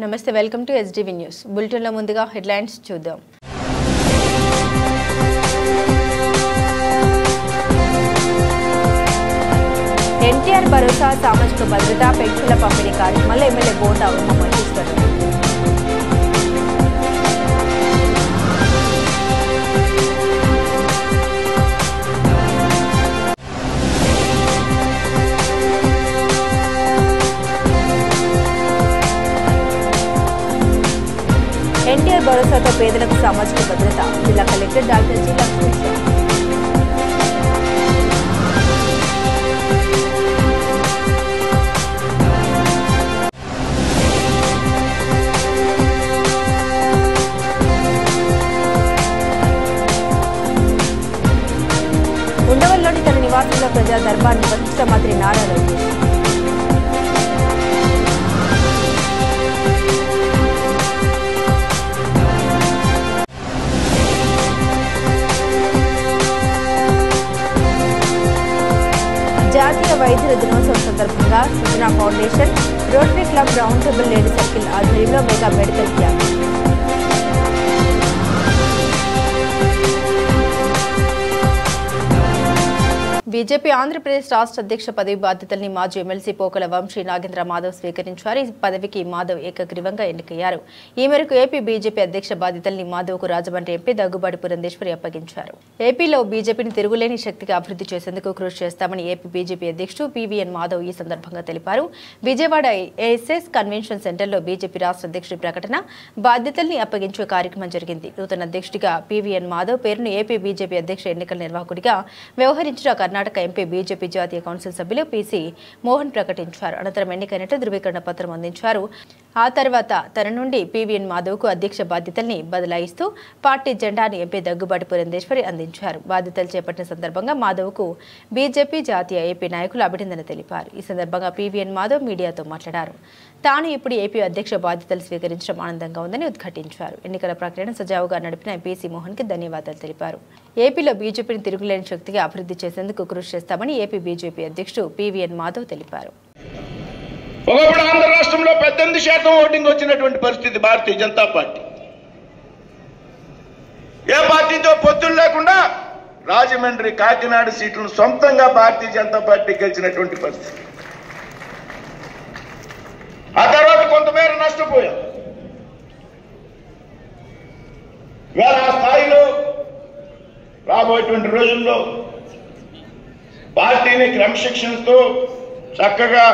నమస్తే welcome to SDV news bulletin లో ముందుగా హెడ్లైన్స్ చూద్దాం ఎన్టీఆర్ భరోసా సామాజిక భద్రత పెన్షన్ల పంపిణీ కార్యక్రమంలో ఎమ్మెల్యే బోండా ఉమా మహేశ్వరరావు ఎన్టీఆర్ భరోసాతో పేదలకు సామాజిక భద్రత జిల్లా కలెక్టర్ డాక్టర్ జి లక్ష్మీశ్వర్ ఉండవల్లిలోని తన నివాసంలో ప్రజా దర్బార్ నిర్వహించిన మంత్రి నారా లోకేష్ జాతీయ వైద్యుల దినోత్సవం సందర్భంగా Srujana foundation rotary club round table lady circle ఆధ్వర్యంలో mega medical camp BJP Andhra Pradesh రాష్ట్ర అధ్యక్ష పదవి బాధ్యతల్ని మాజీ ఎమ్మెల్సీ పోకల వంశీ నాగేంద్ర మాధవ్ స్వీకరించారు. ఈ పదవికి మాధవ్ ఏకగ్రీవంగా ఎన్నికయ్యారు. ఈ మేరకు ఏపీ బీజేపీ అధ్యక్ష బాధ్యతల్ని మాధవ్కు రాజమండ్రి ఎంపీ దగ్గుబాటి పురంధేశ్వరి అప్పగించారు. ఏపీలో బీజేపీని తిరుగులేని శక్తిగా అభివృద్ధి చేసేందుకు కృషి చేస్తామని ఏపీ బీజేపీ అధ్యక్షుడు పీవీఎన్ మాధవ్ ఈ సందర్భంగా తెలిపారు. విజయవాడ ఏఎస్ఎస్ కన్వెన్షన్ సెంటర్లో బీజేపీ రాష్ట్ర అధ్యక్షుడి ప్రకటన బాధ్యతల్ని అప్పగించే కార్యక్రమం జరిగింది. నూతన అధ్యక్షుడిగా పీవీఎన్ మాధవ్ పేరును ఏపీ బీజేపీ అధ్యక్ష ఎన్నికల నిర్వాహకుడిగా వ్యవహరించిన కర్ణాటక ఎంపీ బీజేపీ జాతీయ కౌన్సిల్ సభ్యులు పీసీ మోహన్ ప్రకటించారు. అనంతరం ఎన్నికైనట్టు ధృవీకరణ పత్రం అందించారు. ఆ తర్వాత తన నుండి పీవీఎన్ మాధవ్కు అధ్యక్ష బాధ్యతల్ని బదలాయిస్తూ పార్టీ జెండాని ఎంపీ దగ్గుబాటి పురంధేశ్వరి అందించారు. బాధ్యతలు చేపట్టిన సందర్భంగా మాధవ్కు బీజేపీ జాతీయ ఏపీ నాయకులు అభినందన తెలిపారు. ఈ సందర్భంగా పీవీఎన్ మాధవ్ మీడియాతో మాట్లాడారు. తాను ఇప్పుడు ఏపీ అధ్యక్ష బాధ్యతలు స్వీకరించడం ఆనందంగా ఉందని ఉద్ఘాటించారు. ఎన్నికల ప్రక్రియను సజావుగా నడిపిన పీసీ మోహన్ కి ధన్యవాదాలు తెలిపారు. ఏపీలో బీజేపీని తిరుగులేని శక్తిగా అభివృద్ధి చేసేందుకు కృషి చేస్తామని ఏపీ బీజేపీ అధ్యక్షుడు పీవీఎన్ మాధవ్ తెలిపారు. ఒకప్పుడు ఆంధ్ర రాష్ట్రంలో 18% ఓటింగ్ వచ్చినటువంటి పరిస్థితి భారతీయ జనతా పార్టీ ఏ పార్టీతో పొత్తులు లేకుండా రాజమండ్రి కాకినాడ సీట్లను సొంతంగా భారతీయ జనతా పార్టీ గెలిచినటువంటి పరిస్థితి. ఆ తర్వాత కొంతమేర నష్టపోయాం. ఇవాళ ఆ స్థాయిలో రాబోయేటువంటి రోజుల్లో పార్టీని క్రమశిక్షణతో చక్కగా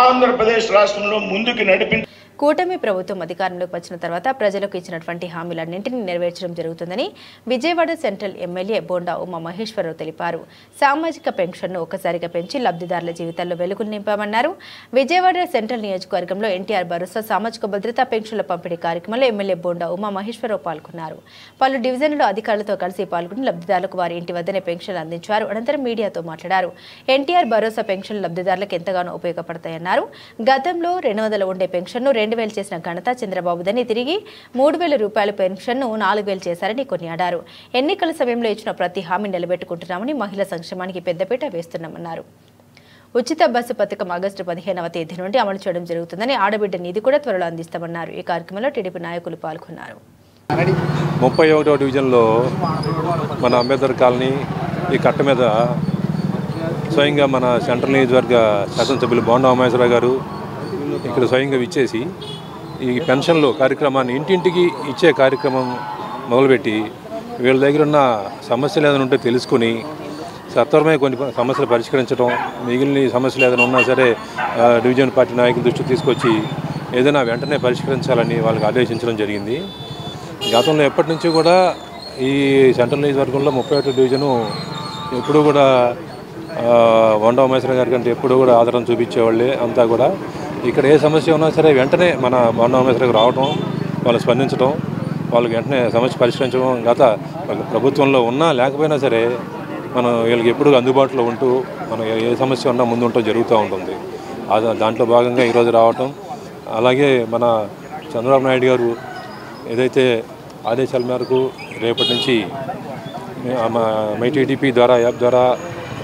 ఆంధ్రప్రదేశ్ రాష్ట్రంలో ముందుకు నడిపి కూటమి ప్రభుత్వం అధికారంలోకి వచ్చిన తర్వాత ప్రజలకు ఇచ్చినటువంటి హామీలన్నింటినీ నెరవేర్చడం జరుగుతుందని విజయవాడ సెంట్రల్ ఎమ్మెల్యే బోండా ఉమా మహేశ్వరరావు తెలిపారు. సామాజిక పెన్షన్ను ఒక్కసారిగా పెంచి లబ్ధిదారుల జీవితాల్లో వెలుగులు నింపామన్నారు. విజయవాడ సెంట్రల్ నియోజకవర్గంలో ఎన్టీఆర్ భరోసా సామాజిక భద్రతా పెన్షన్ల పంపిణీ కార్యక్రమంలో ఎమ్మెల్యే బోండా ఉమా మహేశ్వరరావు పాల్గొన్నారు. పలు డివిజన్లలో అధికారులతో కలిసి పాల్గొని లబ్ధిదారులకు వారి ఇంటి వద్దనే పెన్షన్లు అందించారు. అనంతరం మీడియాతో మాట్లాడారు. ఎన్టీఆర్ భరోసా పెన్షన్లు లబ్ధిదారులకు ఎంతగానో ఉపయోగపడతాయన్నారు. గతంలో 200 ఉండే పెన్షన్ను 2000 చేసిన ఘనత చంద్రబాబుదని, తిరిగి 3000 రూపాయల పెన్షన్ను 4000 చేశారని కొనియాడారు. ఎన్నికల సమయంలో ఇచ్చిన ప్రతి హామీ నిలబెట్టుకుంటున్నామని, మహిళా సంక్షేమానికి పెద్దపీట వేస్తున్నామన్నారు. ఉచిత బస్సు పథకం ఆగస్టు 15వ తేదీ నుండి అమలు చేయడం జరుగుతుందని, ఆడబిడ్డ నిధి కూడా త్వరలో అందిస్తామన్నారు. ఈ కార్యక్రమంలో టీడీపీ నాయకులు పాల్గొన్నారు. 31వ డివిజన్లో మన అంబేద్కర్ కాలనీ ఈ కట్ట మీద స్వయంగా మన సెంట్రల్ నియోజకవర్గ శాసనసభ్యులు బోండా ఉమేశ్వరరావు గారు ఇక్కడ స్వయంగా ఇచ్చేసి ఈ పెన్షన్లు కార్యక్రమాన్ని ఇంటింటికి ఇచ్చే కార్యక్రమం మొదలుపెట్టి వీళ్ళ దగ్గర ఉన్న సమస్యలు ఏదైనా ఉంటే తెలుసుకుని సత్వరమే కొన్ని సమస్యలు పరిష్కరించడం, మిగిలిన సమస్యలు ఏదైనా ఉన్నా సరే డివిజన్ పార్టీ నాయకుల దృష్టికి తీసుకొచ్చి ఏదైనా వెంటనే పరిష్కరించాలని వాళ్ళకి ఆదేశించడం జరిగింది. గతంలో ఎప్పటి నుంచి కూడా ఈ సెంట్రల్ నియోజకవర్గంలో 31వ డివిజను ఎప్పుడూ కూడా బోండా ఉమేశ్వరరావు గారి కంటే ఎప్పుడూ కూడా ఆదరణ చూపించేవాళ్ళే. అంతా కూడా ఇక్కడ ఏ సమస్య ఉన్నా సరే వెంటనే మన బోండా ఉమేశ్వరరావు రావడం, వాళ్ళు స్పందించడం, వాళ్ళకి వెంటనే సమస్య పరిష్కరించడం గత ప్రభుత్వంలో ఉన్నా లేకపోయినా సరే మనం వీళ్ళకి ఎప్పుడు అందుబాటులో ఉంటూ మనం ఏ సమస్య ఉన్నా ముందు ఉండటం జరుగుతూ ఉంటుంది. దాంట్లో భాగంగా ఈరోజు రావటం, అలాగే మన చంద్రబాబు నాయుడు గారు ఏదైతే ఆదేశాల మేరకు రేపటి నుంచి మై టీడీపీ ద్వారా యాప్ ద్వారా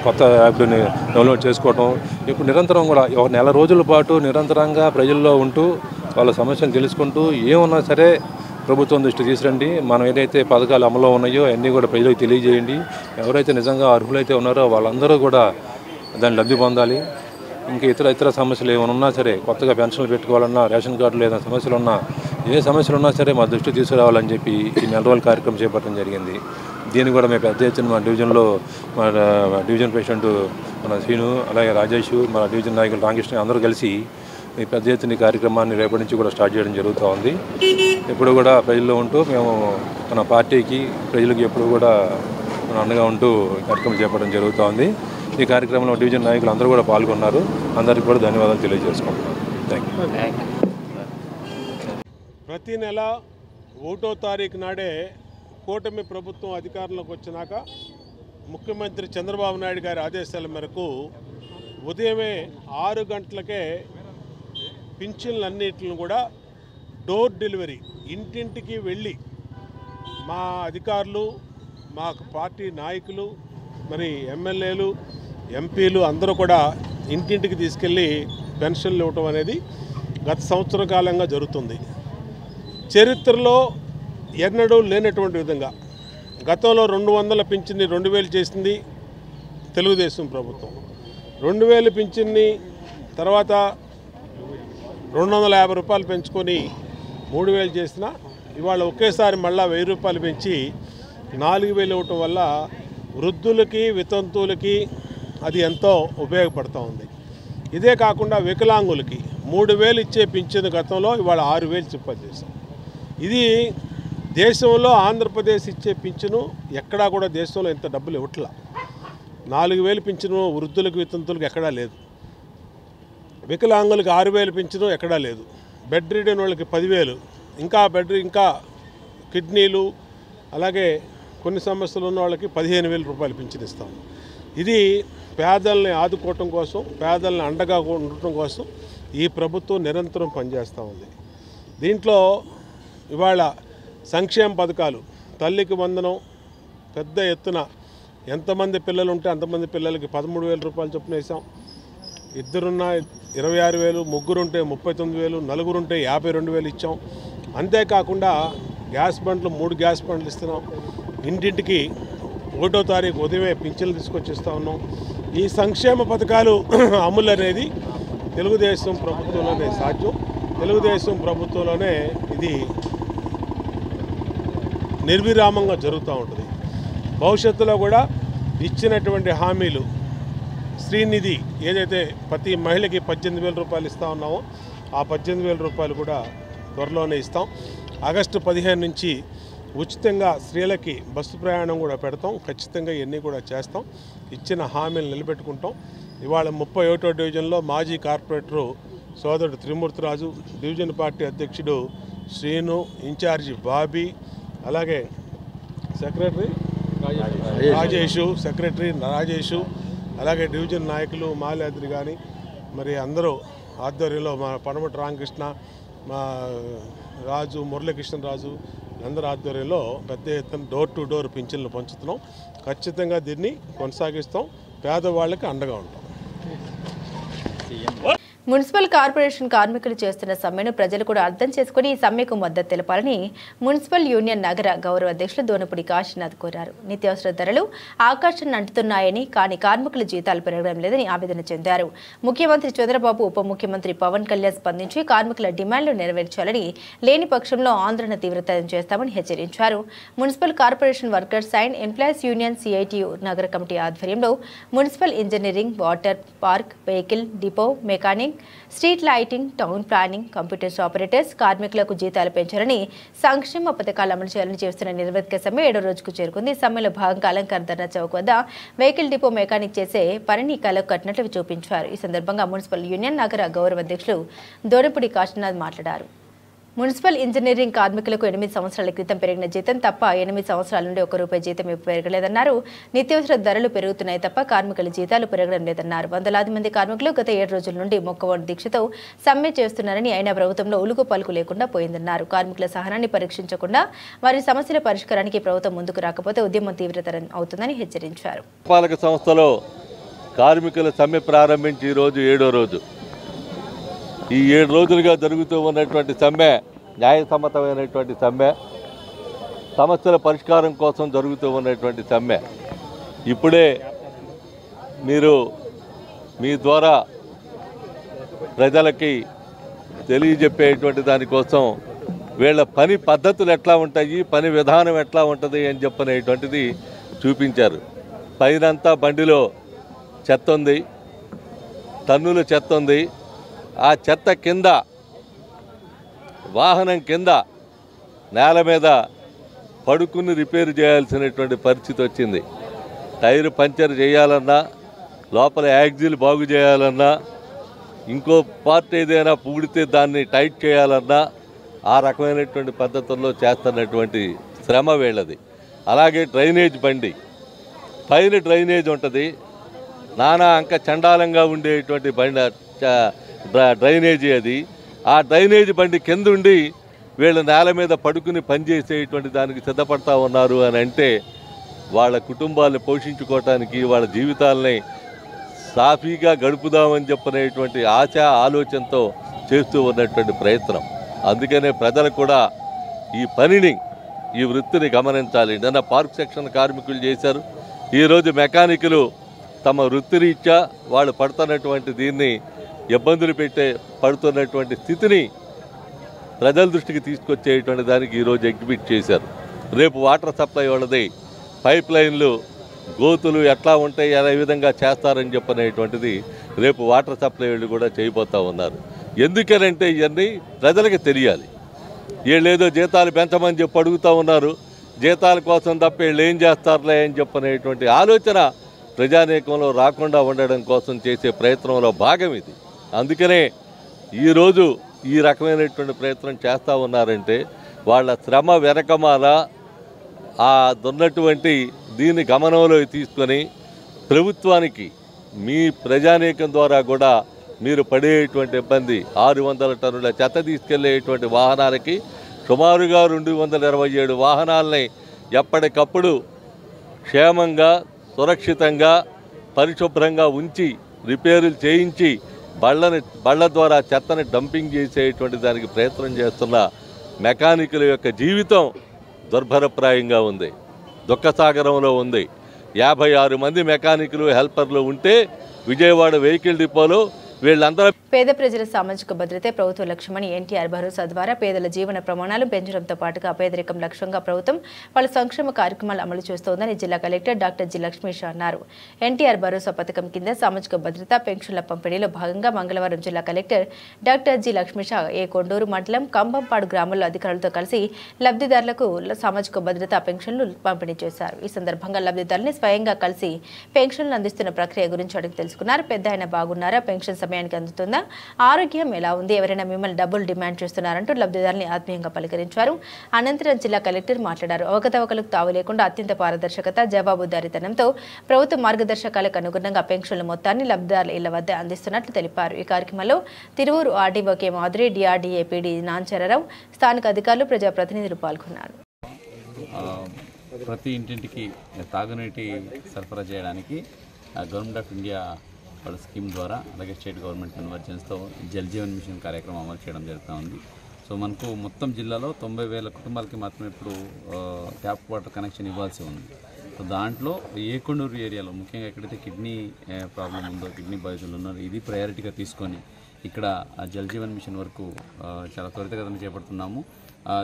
కొత్త యాప్ని డౌన్లోడ్ చేసుకోవటం, ఇప్పుడు నిరంతరం కూడా ఒక నెల రోజుల పాటు నిరంతరంగా ప్రజల్లో ఉంటూ వాళ్ళ సమస్యలు తెలుసుకుంటూ ఏమున్నా సరే ప్రభుత్వం దృష్టి తీసుకురండి. మనం ఏదైతే పథకాలు అమల్లో ఉన్నాయో అన్నీ కూడా ప్రజలకు తెలియజేయండి. ఎవరైతే నిజంగా అర్హులైతే ఉన్నారో వాళ్ళందరూ కూడా దాన్ని లబ్ధి పొందాలి. ఇంకా ఇతర సమస్యలు ఏమైనా ఉన్నా సరే, కొత్తగా పెన్షన్లు పెట్టుకోవాలన్నా, రేషన్ కార్డులు ఏదైనా సమస్యలు ఉన్నా, ఏ సమస్యలు ఉన్నా సరే మా దృష్టి తీసుకురావాలని చెప్పి ఈ నెల రోజుల కార్యక్రమం చేపట్టడం జరిగింది. దీన్ని కూడా మేము పెద్ద ఎత్తున మా డివిజన్లో మా డివిజన్ ప్రెసిడెంట్ మన శ్రీను, అలాగే రాజేష్, మా డివిజన్ నాయకులు రామకృష్ణ అందరూ కలిసి ఈ పెద్ద ఎత్తున ఈ కార్యక్రమాన్ని రేపటి నుంచి కూడా స్టార్ట్ చేయడం జరుగుతూ ఉంది. ఎప్పుడు కూడా ప్రజల్లో ఉంటూ మేము మన పార్టీకి ప్రజలకు ఎప్పుడు కూడా మన అండగా ఉంటూ కార్యక్రమం చేపట్టడం జరుగుతూ ఉంది. ఈ కార్యక్రమంలో డివిజన్ నాయకులు అందరూ కూడా పాల్గొన్నారు. అందరికీ కూడా ధన్యవాదాలు తెలియజేసుకుంటున్నాను. Thank you. ప్రతి నెల 1వ తారీఖు నాడే కూటమి ప్రభుత్వం అధికారంలోకి వచ్చినాక ముఖ్యమంత్రి చంద్రబాబు నాయుడు గారి ఆదేశాల మేరకు ఉదయమే 6 గంటలకే పింఛన్లన్నిటిని కూడా డోర్ డెలివరీ ఇంటింటికి వెళ్ళి మా అధికారులు, మా పార్టీ నాయకులు, మరి ఎమ్మెల్యేలు, ఎంపీలు అందరూ కూడా ఇంటింటికి తీసుకెళ్ళి పెన్షన్లు ఇవ్వటం అనేది గత సంవత్సర కాలంగా జరుగుతుంది. చరిత్రలో ఎన్నడూ లేనటువంటి విధంగా గతంలో 200 పింఛన్ని 2000 చేసింది తెలుగుదేశం ప్రభుత్వం. 2000 పింఛన్ని తర్వాత 250 రూపాయలు పెంచుకొని 3000 చేసిన ఇవాళ ఒకేసారి మళ్ళీ 1000 రూపాయలు పెంచి 4000 ఇవ్వటం వల్ల వృద్ధులకి, వితంతువులకి అది ఎంతో ఉపయోగపడుతూ ఉంది. ఇదే కాకుండా వికలాంగులకి 3000 ఇచ్చే పింఛను గతంలో ఇవాళ 6000 చెప్పాలి చేశాం. ఇది దేశంలో ఆంధ్రప్రదేశ్ ఇచ్చే పింఛను ఎక్కడా కూడా దేశంలో ఇంత డబ్బులు ఇవ్వట్లా. 4000 పింఛను వృద్ధులకు, వితంతులకు ఎక్కడా లేదు. వికలాంగులకు 6000 పింఛను ఎక్కడా లేదు. బెడ్ రిడెన్ వాళ్ళకి 10,000, ఇంకా కిడ్నీలు అలాగే కొన్ని సమస్యలు ఉన్న వాళ్ళకి 15,000 రూపాయలు పింఛను ఇస్తాం. ఇది పేదల్ని ఆదుకోవటం కోసం, పేదల్ని అండగా ఉండటం కోసం ఈ ప్రభుత్వం నిరంతరం పనిచేస్తూ ఉంది. దీంట్లో ఇవాళ సంక్షేమ పథకాలు, తల్లికి వందనం పెద్ద ఎత్తున ఎంతమంది పిల్లలు ఉంటే అంతమంది పిల్లలకి 13,000 రూపాయలు చొప్పున వేసాం. ఇద్దరున్న 26,000, ముగ్గురుంటే 39,000, నలుగురుంటే 52,000 ఇచ్చాం. అంతేకాకుండా గ్యాస్ బండ్లు 3 గ్యాస్ బండ్లు ఇస్తున్నాం. ఇంటింటికి 1వ తారీఖు ఉదయమే పింఛన్లు తీసుకొచ్చిస్తూ ఉన్నాం. ఈ సంక్షేమ పథకాలు అమలు అనేది తెలుగుదేశం ప్రభుత్వంలోనే సాధ్యం. తెలుగుదేశం ప్రభుత్వంలోనే ఇది నిర్విరామంగా జరుగుతూ ఉంటుంది. భవిష్యత్తులో కూడా ఇచ్చినటువంటి హామీలు, శ్రీనిధి ఏదైతే ప్రతి మహిళకి 18,000 రూపాయలు ఇస్తూ ఉన్నామో ఆ 18,000 రూపాయలు కూడా త్వరలోనే ఇస్తాం. ఆగస్టు 15 నుంచి ఉచితంగా స్త్రీలకి బస్సు ప్రయాణం కూడా పెడతాం. ఖచ్చితంగా ఇవన్నీ కూడా చేస్తాం. ఇచ్చిన హామీలు నిలబెట్టుకుంటాం. ఇవాళ 31వ డివిజన్లో మాజీ కార్పొరేటరు సోదరుడు త్రిమూర్తిరాజు, డివిజన్ పార్టీ అధ్యక్షుడు శ్రీను, ఇన్ఛార్జి బాబీ, అలాగే సెక్రటరీ రాజేషు, అలాగే డివిజన్ నాయకులు మాల్యాద్రి కానీ మరి అందరూ ఆధ్వర్యంలో మా పనమటి రామకృష్ణ, మా రాజు, మురళీకృష్ణరాజు అందరూ ఆధ్వర్యంలో పెద్ద ఎత్తున డోర్ టు డోర్ పింఛన్లు పంచుతున్నాం. ఖచ్చితంగా దీన్ని కొనసాగిస్తాం. పేదవాళ్ళకి అండగా ఉంటాం. మున్సిపల్ కార్పొరేషన్ కార్మికులు చేస్తున్న సమ్మెను ప్రజలు కూడా అర్థం చేసుకుని ఈ సమ్మెకు మద్దతు తెలపాలని మున్సిపల్ యూనియన్ నగర గౌరవ అధ్యక్షులు దోనపూడి కాశీనాథ్ కోరారు. నిత్యావసర ధరలు ఆకాశాన్ని అంటుతున్నాయని, కానీ కార్మికుల జీతాలు పెరగడం లేదని ఆవేదన చెందారు. ముఖ్యమంత్రి చంద్రబాబు, ఉప ముఖ్యమంత్రి పవన్ కళ్యాణ్ స్పందించి కార్మికుల డిమాండ్లు నెరవేర్చాలని, లేని పక్షంలో ఆందోళన తీవ్రతరం చేస్తామని హెచ్చరించారు. Municipal corporation workers and employees union CITU నగర కమిటీ ఆధ్వర్యంలో municipal engineering, water park, vehicle depot, mechanic, street lighting, town planning, computers operators కార్మికులకు జీతాలు పెంచాలని, సంక్షేమ పథకాలు అమలు చేయాలని చేస్తున్న నిరవధిక సమ్మె 7వ రోజుకు చేరుకుంది. సమ్మెలో భాగంగా అలంకార్ ధర్నా చౌక్ వద్ద వెహికల్ డిపో మెకానిక్ చేసే పనిని కలకు కట్టినట్లు చూపించారు. ఈ సందర్భంగా మున్సిపల్ యూనియన్ నగర గౌరవ అధ్యక్షులు దోనపూడి కాశీనాథ్ మాట్లాడారు. మున్సిపల్ ఇంజనీరింగ్ కార్మికులకు 8 సంవత్సరాల క్రితం పెరిగిన జీతం తప్ప 8 సంవత్సరాల నుండి ₹1 జీతం పెరగలేదన్నారు. నిత్యావసర ధరలు పెరుగుతున్నాయి తప్ప కార్మికుల జీతాలు పెరగడం లేదన్నారు. వందలాది మంది కార్మికులు గత 7 రోజుల నుండి మొక్కవోని దీక్షతో సమ్మె చేస్తున్నారని, అయినా ప్రభుత్వంలో ఉలుకు పలుకు లేకుండా పోయిందన్నారు. కార్మికుల సహనాన్ని పరీక్షించకుండా వారి సమస్యల పరిష్కారానికి ప్రభుత్వం ముందుకు రాకపోతే ఉద్యమం తీవ్రతరం అవుతుందని హెచ్చరించారు. పాలక సంస్థలో కార్మికుల సమ్మె ప్రారంభించి ఈరోజు 7వ రోజు. ఈ 7 రోజులుగా జరుగుతూ ఉన్నటువంటి సమ్మె న్యాయసమ్మతమైనటువంటి సమ్మె, సమస్యల పరిష్కారం కోసం జరుగుతూ ఉన్నటువంటి సమ్మె. ఇప్పుడే మీరు మీ ద్వారా ప్రజలకి తెలియజెప్పేటువంటి దానికోసం వీళ్ళ పని పద్ధతులు ఎట్లా ఉంటాయి, పని విధానం ఎట్లా ఉంటుంది అని చెప్పనేటువంటిది చూపించారు. పైనంతా బండిలో చెత్త ఉంది, టన్నుల చెత్త ఉంది. ఆ చెత్త కింద వాహనం కింద నేల మీద పడుకుని రిపేర్ చేయాల్సినటువంటి పరిస్థితి వచ్చింది. టైరు పంచర్ చేయాలన్నా, లోపల యాక్సిల్ బాగు చేయాలన్నా, ఇంకో పార్ట్ ఏదైనా పూడితే దాన్ని టైట్ చేయాలన్నా ఆ రకమైనటువంటి పద్ధతుల్లో చేస్తున్నటువంటి శ్రమ వీళ్ళది. అలాగే డ్రైనేజ్ బండి పైన డ్రైనేజ్ ఉంటుంది, నానా అంక చండాలంగా ఉండేటువంటి బండి డ్రైనేజీ అది. ఆ డ్రైనేజ్ బండి కింద ఉండి వీళ్ళ నేల మీద పడుకుని పనిచేసేటువంటి దానికి సిద్ధపడతా ఉన్నారు అని అంటే వాళ్ళ కుటుంబాలను పోషించుకోవటానికి, వాళ్ళ జీవితాలని సాఫీగా గడుపుదామని చెప్పనేటువంటి ఆశ ఆలోచనతో చేస్తూ ఉన్నటువంటి ప్రయత్నం. అందుకనే ప్రజలు కూడా ఈ పనిని, ఈ వృత్తిని గమనించాలి. నిన్న పార్క్ సెక్షన్ కార్మికులు చేశారు, ఈరోజు మెకానికులు తమ వృత్తిరీత్యా వాళ్ళు పడుతున్నటువంటి దీన్ని ఇబ్బందులు పడుతున్నటువంటి స్థితిని ప్రజల దృష్టికి తీసుకొచ్చేటువంటి దానికి ఈరోజు ఎగ్జిబిట్ చేశారు. రేపు వాటర్ సప్లై వాళ్ళది పైప్ లైన్లు గోతులు ఎట్లా ఉంటాయి, ఏ విధంగా చేస్తారని చెప్పనేటువంటిది రేపు వాటర్ సప్లై వాళ్ళు కూడా చేయబోతూ ఉన్నారు. ఎందుకనంటే ఇవన్నీ ప్రజలకు తెలియాలి. వీళ్ళేదో జీతాలు పెంచమని చెప్పి అడుగుతూ ఉన్నారు, జీతాల కోసం తప్ప వీళ్ళు ఏం చేస్తారులే అని చెప్పనేటువంటి ఆలోచన ప్రజానీకంలో రాకుండా ఉండడం కోసం చేసే ప్రయత్నంలో భాగం ఇది. అందుకనే ఈరోజు ఈ రకమైనటువంటి ప్రయత్నం చేస్తూ ఉన్నారంటే వాళ్ళ శ్రమ వెనకమాల ఆ ఉన్నటువంటి దీన్ని గమనంలో తీసుకొని ప్రభుత్వానికి మీ ప్రజానీకం ద్వారా కూడా మీరు పడేటువంటి ఇబ్బంది 600 టన్నుల చెత్త తీసుకెళ్లేటువంటి వాహనాలకి సుమారుగా 227 వాహనాలని ఎప్పటికప్పుడు క్షేమంగా సురక్షితంగా పరిశుభ్రంగా ఉంచి రిపేరులు చేయించి బళ్ళ ద్వారా చెత్తని డంపింగ్ చేసేటువంటి దానికి ప్రయత్నం చేస్తున్న మెకానికుల యొక్క జీవితం దుర్భరప్రాయంగా ఉంది, దుఃఖసాగరంలో ఉంది. 56 మంది మెకానికులు హెల్పర్లు ఉంటే విజయవాడ వెహికల్ డిపోలో వీళ్ళందరూ పేద ప్రజల సామాజిక భద్రతే ప్రభుత్వ లక్ష్యమని ఎన్టీఆర్ భరోసా ద్వారా పేదల జీవన ప్రమాణాలు పెంచడంతో పాటుగా పేదరికం లక్ష్యంగా ప్రభుత్వం పలు సంక్షేమ కార్యక్రమాలు అమలు చేస్తోందని జిల్లా కలెక్టర్ డాక్టర్ జి లక్ష్మీష్ అన్నారు. ఎన్టీఆర్ భరోసా పథకం కింద సామాజిక భద్రత పెన్షన్ల పంపిణీలో భాగంగా మంగళవారం జిల్లా కలెక్టర్ డాక్టర్ జి లక్ష్మీష్ ఏ కొండూరు మండలం కంబంపాడు గ్రామంలో అధికారులతో కలిసి లబ్ధిదారులకు సామాజిక భద్రత పెన్షన్లు పంపిణీ చేశారు. ఈ సందర్భంగా లబ్ధిదారుల్ని స్వయంగా కలిసి పెన్షన్లు అందిస్తున్న ప్రక్రియ గురించి అడిగి తెలుసుకున్నారు. పెద్ద ఆయన బాగున్నారా, పెన్షన్ సమయానికి అందుతుందా, ఆరోగ్యం ఎలా ఉంది, ఎవరైనా మిమ్మల్ని డబ్బులు డిమాండ్ చేస్తున్నారంటూ లబ్ధిదారుల్ని ఆత్మీయంగా పలకరించారు. అనంతరం జిల్లా కలెక్టర్ మాట్లాడారు. అవకతవకలకు తావు లేకుండా అత్యంత పారదర్శకత, జవాబుదారీతనంతో ప్రభుత్వ మార్గదర్శకాలకు అనుగుణంగా పెన్షన్ల మొత్తాన్ని లబ్ధిదారుల ఇళ్ల వద్ద అందిస్తున్నట్లు తెలిపారు. ఈ కార్యక్రమంలో Tiruvuru RDO K Madhuri, DRDA PD Nancharao, స్థానిక అధికారులు, ప్రజాప్రతినిధులు పాల్గొన్నారు. ప్రతి ఇంటింటికి తాగునీటి సరఫరా చేయడానికి గవర్నమెంట్ ఆఫ్ ఇండియా వాళ్ళ స్కీమ్ ద్వారా అలాగే స్టేట్ గవర్నమెంట్ కన్వర్జెన్స్తో జల్ జీవన్ మిషన్ కార్యక్రమం అమలు చేయడం జరుగుతూ ఉంది. సో మనకు మొత్తం జిల్లాలో 90,000 కుటుంబాలకి మాత్రమే ఇప్పుడు ట్యాప్ వాటర్ కనెక్షన్ ఇవ్వాల్సి ఉంది. సో దాంట్లో ఏకొండూరు ఏరియాలో ముఖ్యంగా ఎక్కడైతే కిడ్నీ ప్రాబ్లం ఉందో, కిడ్నీ బాధితులు ఉన్నారో ఇది ప్రయారిటీగా తీసుకొని ఇక్కడ జల్ జీవన్ మిషన్ వరకు చాలా త్వరితగతిన చేపడుతున్నాము.